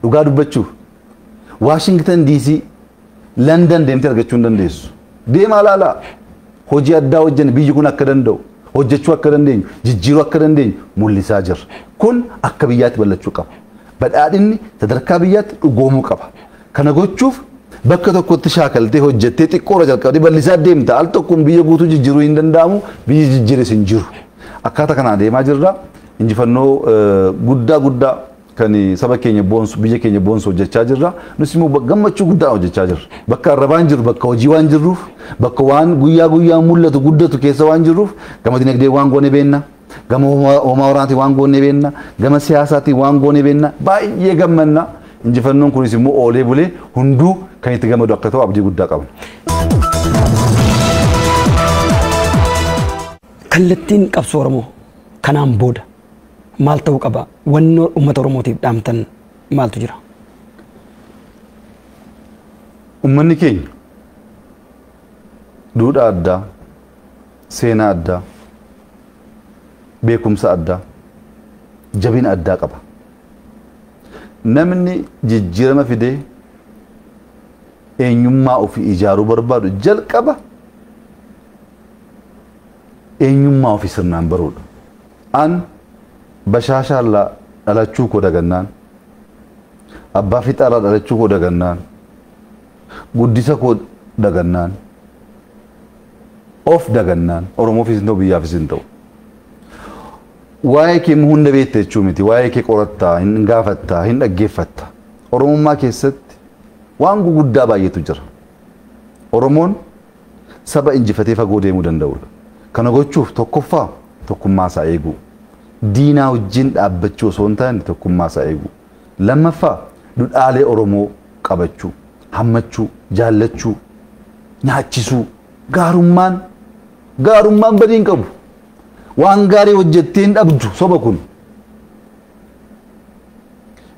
dhugaa dubbachuuf Washington DC London deemtee argachuu hin dandeessu. Deemaa laalaa hojii addaa hojjennu biyyi kun akka danda'u hojjechuu akka dandeenyu jijjiiruu akka dandeenyu mul'isaa jirra. Kun akka biyyaatti bal'achuu qaba. Badhaadhinni sadarkaa biyyaatti dhugoomuu qaba. Kana gochuuf bakka tokkotti shaakaltee hojjettee xiqqoora jalqabdee bal'isaa deemta. Al tokkoon biyya guutuu jijjiiruu hin danda'amu biyyi jijjiires hin jiru. Akkaataa kanaan deemaa jirra. Injifannoo guddaa kan saba keenya boonsu biyya keenya boonsu hojjechaa jirra. Nus immoo gammachuu guddaa hojjechaa jirra. Bakka arrabaan jiru bakka hojii waan jirruuf bakka waan guyyaa mul'atu guddatu keessa waan jirruuf gama dinagdee waan goone beenna. Gama homaa waraanaatiin waan goone beenna. Gama siyaasaatiin waan goone beenna. Baay'ee gammanna. Injifannoon kunis immoo oolee bulee hunduu kan itti gammadu akka ta'u abdii guddaa qaba. Kallattiin qabsoo Oromoo kanaan booda maal ta'uu qaba? Wanni uummata Oromootiif dhaamtan maaltu jira? Uummanni keenya duudhaa addaa, seenaa addaa, beekumsa addaa, jabina addaa qaba. Namni jijjiirama fidee eenyummaa ofii ijaaruu barbaadu jalqaba eenyummaa ofii sirnaan baruudha. An bashaashaallaa dhalachuu koo dagannaan, abbaa fixaarraa dhalachuu koo dagannaan, guddisa koo dagannaan, of dagannaan, Oromoofis hin ta'u biyyaafis hin ta'u. Waa'ee kee hunda beekte jechuu miti. Waa'ee kee qorattaa, hin gaafattaa, hin dhaggeeffattaa. Oromummaa keessatti waan guguddaa baay'eetu jira. Oromoon saba injifatee fagoo deemuu danda'udha. Kana gochuuf tokkoffaa tokkummaa isaa eeguu. Diinaa wajjin dhaabbachuu osoo hin taane tokkummaa isaa eeguu. Lammaffaa duudhaalee Oromoo qabachuu, hammachuu, jaallachuu, nyaachisuu. Gaarummaan badiin qabu. Waan gaarii hojjettee hin dhabdu soba kun.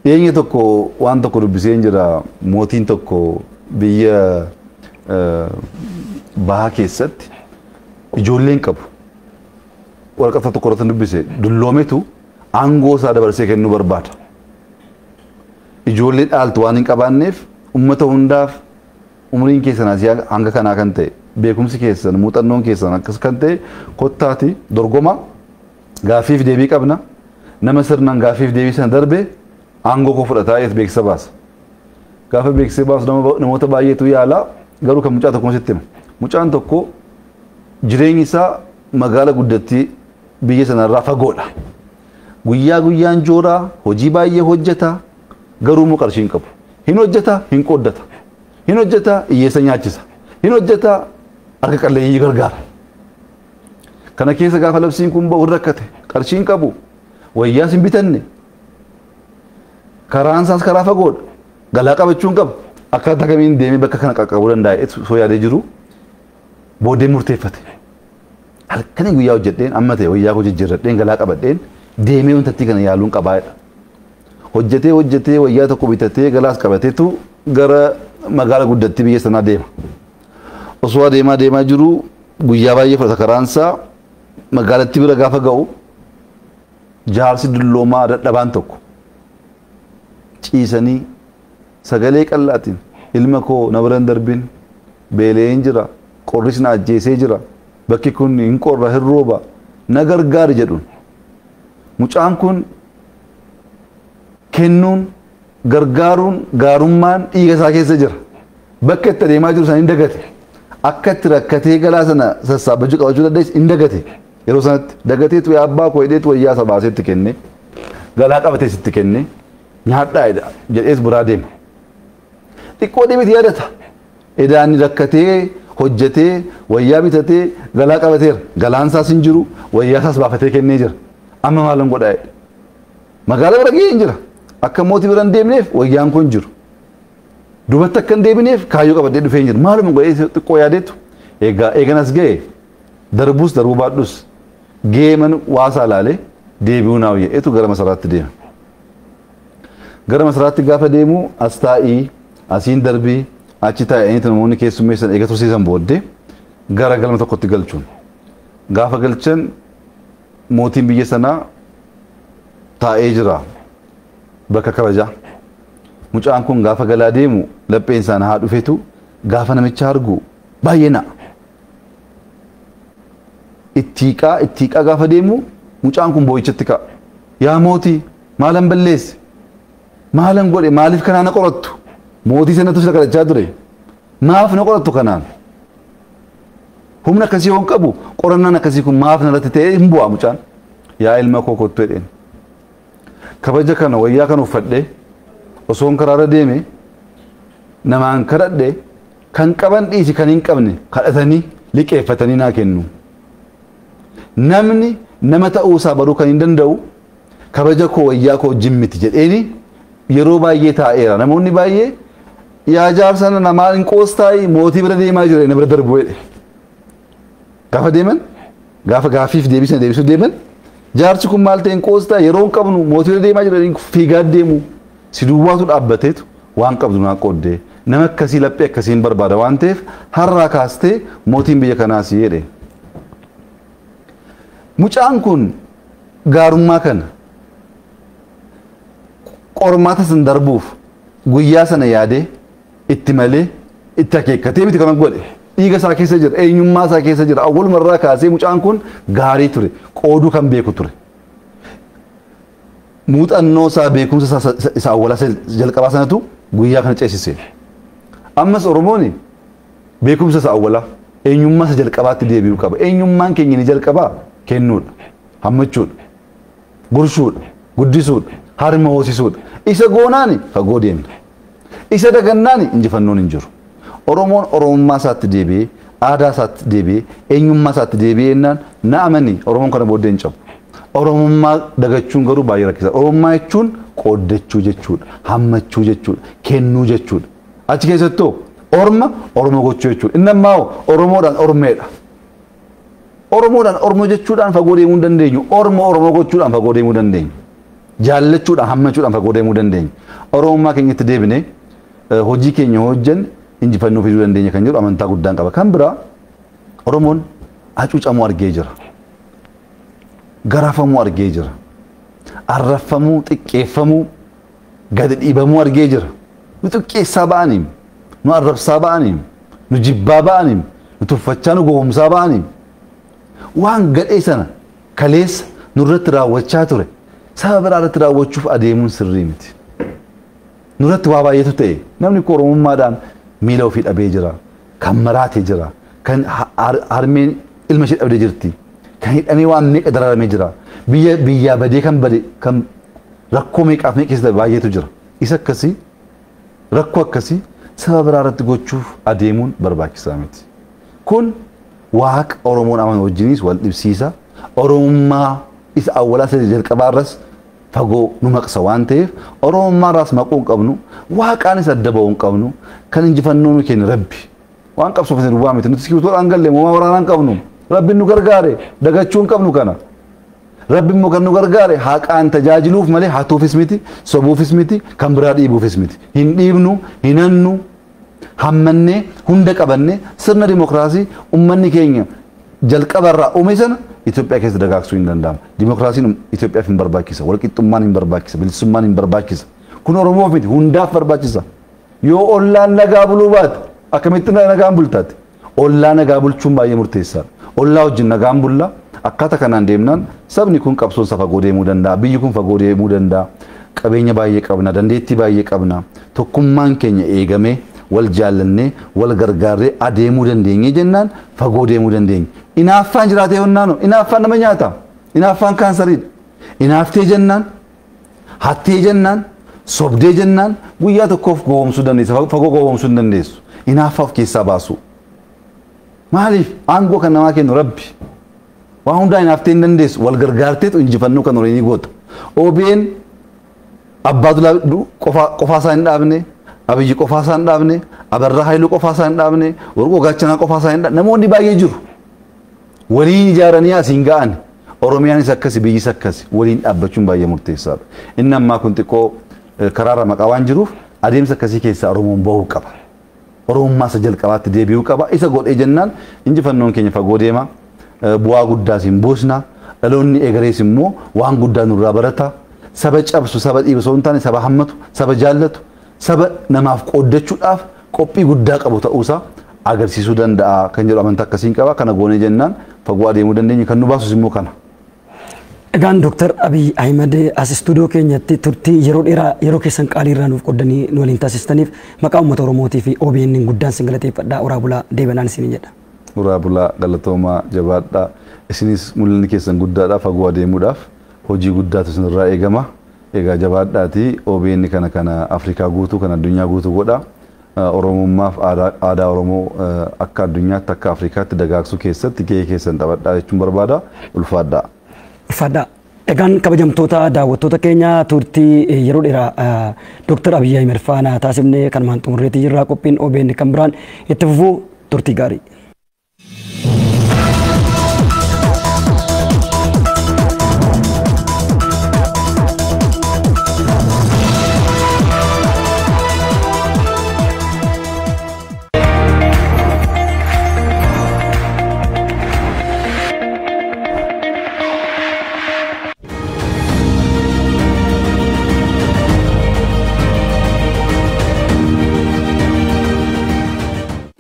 Dhiyeenya tokko waan tokko dubbisee jira. Mootiin tokko biyya bahaa keessatti ijoolleen qabu. Waraqata tokko irratti dubbise dulloometu aangoo isaa dabarsee kennuu barbaada. Ijoollee dhaaltu waan hin qabaanneef uummata hundaaf umriin keessan asii hanga kanaa kan ta'e beekumsi keessan muuxannoon keessan akkas kan ta'e kottaati dorgoma gaaffiif deebii qabna. Nama sirnaan gaaffiif deebii sana darbe aangoo koo fudhataa jedhee beeksisa baasa. Gaafa beeksisa baasu namoota baay'eetu yaala garuu kan mucaa tokko sitti hima. Mucaan tokko jireenyi isaa magaala guddattii biyya sanarraa fagoodha. Guyyaan jooraa hojii baay'ee hojjeta garuu immoo qarshii hin qabu. Hin hojjeta hin qooddata. Hin hojjeta hiyyeessa nyaachisa. Hin hojjeta harka qalleeyyii gargaara. Kana keessa gaafa labsiin kun ba'u rakkate qarshii hin qabu. Wayyaas hin bitanne. Karaan isaas karaa fagoodha. Galaa qabachuu hin qabu. Akkaataa kamiin deemee bakka kana qaqqabuu danda'a soo yaadee jiru booddee murteeffate. Halkanii guyyaa hojjedheen amma ta'e wayyaa koo jijjiirradheen galaa qabadheen deemee wantatti kana yaaluun qabaadha. Hojjetee wayyaa tokko bitatee galaas qabateetu gara magaala guddattii biyya sanaa deema. Osoo deemaa jiru guyyaa baay'ee fudhata karaansaa magaalatti bira gaafa ga'u jaarsi dulloomaa dadhabaan tokko ciisanii sagalee qallaatiin ilma koo na biran darbin beela'een jira qorris na ajjeesee jira bakki kun hin qorra hin rooba na gargaari jedhuun. Mucaan kun kennuun gargaaruun gaarummaan dhiiga isaa keessa jira. Bakka itti adeemaa jiru sana hin dagate. Akka itti rakkatee galaa sana sassaabachuu qabachuu dandeessu hin dagate. Yeroo sanatti dagateetu abbaa koo hidheetu wayyaa isa baasee itti kenne galaa qabatee itti kenne nyaadhaa jedhees biraa deema. Xiqqoo deemiti yaadata. Edaan rakkatee hojjetee wayyaa bitatee galaa qabateera. Galaan isaas hin jiru wayyaa isaas baafatee kennee jira. Amma maalan godhaa jedhe. Magaalaa bira gahee hin jira. Akka mootii bira hin deemneef wayyaan kun jiru. Dubatti akka hin deebineef kaayyoo qabadhee dhufee hin jiru. Maaluma godhee xiqqoo yaadeetu eeganas ga'e darbuus darbuu baadhus ga'ee man waasaa laalee deebi'uu naaf jedheetu gara masaraatti deema. Gara masaraatti gaafa deemu as taa'ii asiin darbii achi taa'anii namoonni keessummeessan eega tursiisan booddee gara galma tokkotti galchuun. Gaafa galchan mootiin biyya sanaa taa'ee jira bakka kabajaa. mucaan kun gaafa galaa deemu lapheen isaan haa dhufetu gaafa namicha argu baay'ee na'a. Ittiiqaa gaafa deemu mucaan kun boo'ichatti ka'a. Yaa mootii maalan balleesse? Maalan godhe? Maaliif kanaan na qorattu? Mootii sanatu isa kadhachaa ture. Maaf na qorattu kanaan? Humna akkasii hoon qabu qorannaan akkasii kun maaf narratti ta'ee hin bu'aa mucaan. Yaa ilma koo kottu jedheen. Kabaja kana wayyaa kan uffadhe osoon karaarra deeme namaan kadhadhe kan qaban dhiisi kan hin qabne kadhatanii liqeeffatanii naa kennu. Namni nama ta'uu isaa baruu kan hin danda'u kabaja koo wayyaa koo jimmiti jedheeni yeroo baay'ee taa'eera. Namoonni baay'ee yaa jaarsa namaa hin qoostaayi mootii bira deemaa jira na bira darbu jedhe. Gaafa deeman gaafa gaafiif deebisuu deeman jaarsi kun maal ta'e hin qoostaa yeroo hin qabnu mootii bira deemaa jira fiigaa deemu si duwwaatu dhaabbateetu waan qabdu naa qooddee nama akkasii laphee akkasiin barbaada waan ta'eef har'aa kaastee mootiin biyya kanaas jedhe. Mucaan kun gaarummaa kana qormaata san darbuuf guyyaa sana yaadee itti malee itti akeekkatee miti kana godhe. Dhiiga isaa keessa jira, eenyummaa isaa keessa jira. Awwaluma irraa kaasee mucaan kun gaarii ture, qooduu kan beeku ture. Muuxannoo isaa beekumsa isaa awwalaa jalqabaa sanatu guyyaa kana ceesise. Ammas Oromoon beekumsa isaa awwalaa eenyummaa isa jalqabaatti deebi'uu qaba. Eenyummaan keenya ni jalqabaa kennuudha, hammachuudha, gurshuudha, guddisuudha, harma hoosisuudha. Isa goonaani fagoo deemna. Isa dagannaani injifannoon hin jiru. Oromoon Oromummaa isaatti deebi'ee, aadaa isaatti deebi'ee, eenyummaa isaatti deebi'ee jennaan na amani Oromoon kana booddee hin cabu. Oromummaa dagachuun garuu baay'ee rakkisaadha. Oromummaa jechuun qooddachuu jechuudha, hammachuu jechuudha, kennuu jechuudha. Achi keessattuu Orma Oromoo gochuu jechuudha. Inni ammaa Oromoodhaan Ormeedha. Oromoodhaan Oromoo jechuudhaan fagoo deemuu hin dandeenyu. Oromoo gochuudhaan fagoo deemuu dandeenyu. Jaallachuudhaan hammachuudhaan fagoo deemuu dandeenyu. Oromummaa keenyatti deebinee hojii keenya hojjanne injifannoo fiduu dandeenya kan jedhu amantaa guddaan qaba. Kan biraa Oromoon hacuucamuu argee jira. Garafamuu argee jira. Arrafamuu, xiqqeeffamuu, gadi dhiibamuu argee jira. Nu xiqqeessaa ba'aniim, nu arrabsaa ba'aniim, nu jibbaa ba'aniim, nu tuffachaa nu gowwomsaa ba'aniim. Waan gadhee sana kaleessa nurratti raawwachaa ture saba biraa irratti raawwachuuf adeemuun sirrii miti. Nurratti waa baay'eetu ta'e namni koo Oromummaadhaan miila ofii dhabee jira, kan maraatee jira, kan harmeen ilma ishee dhabdee jirti, kan hidhamee waan meeqa dararamee jira, biyyaa badee kan rakkoo meeqaaf meeqa keessa baay'eetu jira. Isa akkasii rakkoo akkasii saba biraa irratti gochuuf adeemuun barbaachisaa miti. Kun Waaqa Oromoon amanu wajjinis wal dhibsiisa. Oromummaa isa awwalaa isa jalqabaarras fagoo nu maqsa waan ta'eef Oromummaarraas maquu hin qabnu, Waaqaanis adda ba'uu hin qabnu. Kan injifannoo nu kennu Rabbi. Waan qabsoof isin duwwaa miti. Nuti iskibitoodhaan galle moomaa waraanaa hin qabnu. Rabbi nu gargaare dagachuu hin qabnu kana. Rabbi immoo kan nu gargaare haqaan tajaajiluuf malee hatuufis miti, sobuufis miti, kan biraa dhiibuufis miti. Hin dhiibnu, hin hannu. Hammannee hunda qabannee sirna dimokiraasii ummanni keenya jalqabarraa uume sana Itoophiyaa keessa dagaagsuu hin danda'amu. Dimokiraasiin Itoophiyaaf hin barbaachisa, walqixxummaan hin barbaachisa, bilisummaan hin barbaachisa. Kun Oromoof miti hundaaf barbaachisa. Yoo ollaan nagaa buluu baate akkamitti nagaan bultaati? Ollaa nagaa bulchuun baay'ee murteessaadha. Ollaa wajjin nagaan bulla akkaataa kanaan deemnaan sabni kun qabsoon isa fagoo deemuu danda'a, biyyi kun fagoo deemuu danda'a. Qabeenya baay'ee qabna, dandeettii baay'ee qabna. Tokkummaan keenya eegamee wal jaallannee wal gargaarree adeemuu dandeenye jennaan fagoo deemuu dandeenya. Inaaffaan jiraatee honnaanu inaaffaan nama nyaata. Inaaffaan kaansariidha. Inaaftee jennaan, hattee jennaan, sobdee jennaan guyyaa tokkoof gowwoomsuu dandeessa, fagoo gowwoomsuu hin dandeessu. Inaaffaaf keessaa baasu. Maaliif aangoo kan namaa kennu Rabbi. Waan hundaa inaaftee hin dandeessu wal gargaarteetu injifannoo kan horii ni goota. OBN Abbaadulaa qofaasaa hin dhaabne. Abiyyii qofaasaa hin dhaabne, Abarraa Haayiluu qofaasaa hin dhaabne, Warqoo Gaachanaa qofaasaa hin dhaabne. Namoonni baay'ee jiru. Waliin ijaaranii asiin ga'an. Oromiyaanis akkasi, biyyis akkasi. Waliin dhaabbachuun baay'ee murteessaadha. Inni ammaa kun xiqqoo karaarra maqaa waan jiruuf adeemsa akkasii keessaa Oromoon bahuu qaba. Oromummaa isa jalqabaatti deebi'uu qaba. Isa godhee jennaan injifannoon keenya fagoo deema. Bu'aa guddaas hin buusna. Dhaloonni eegarees immoo waan guddaa nurraa barata. Saba cabsu, saba dhiibu osoo hin taane saba hammatu, saba jaallatu. saba namaaf qooddachuudhaaf qophii guddaa qabu ta'uusaa agarsiisuu danda'a kan jedhu amantaa akkasiin qaba. Kana goonee jennaan fagoo adeemuu dandeenya kan nu baasus immoo kana. Egaan Dr. Abiyyii Ahmed as istuudiyoo keenyatti turtii yeroo dheeraa yeroo keessan qaalii irraa nuuf qoddanii nu waliin taasistaniif maqaa uummata Oromootii fi OBN guddaan sin galateeffadhaa. Uraa bulaa deebanaan isin jedha. Uraa bulaa galatoomaa jabaadhaa. Isinis mul'inni keessan guddaadhaa fagoo adeemuudhaaf hojii guddaatu isinirraa eegama. Egaa jabaadhaati OBN kana Afrikaa guutuu kan addunyaa guutuu godha. Oromummaaf aadaa Oromoo akka addunyaatti akka Afrikaatti dagaagsuu keessatti gahee keessan taphadhaa jechuun barbaada. Ulfaadhaa. Ulfaadhaa. Egaan kabajamtoota daawwattoota keenya turtii yeroo dheeraa Dr. Abiyyii Ahmed faana taasifnee kanumaan xumurreetii jirra. Qophiin OBN kan biraan itti fufuu turtii gaarii.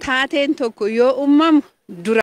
Taateen tokko yoo uumamu dura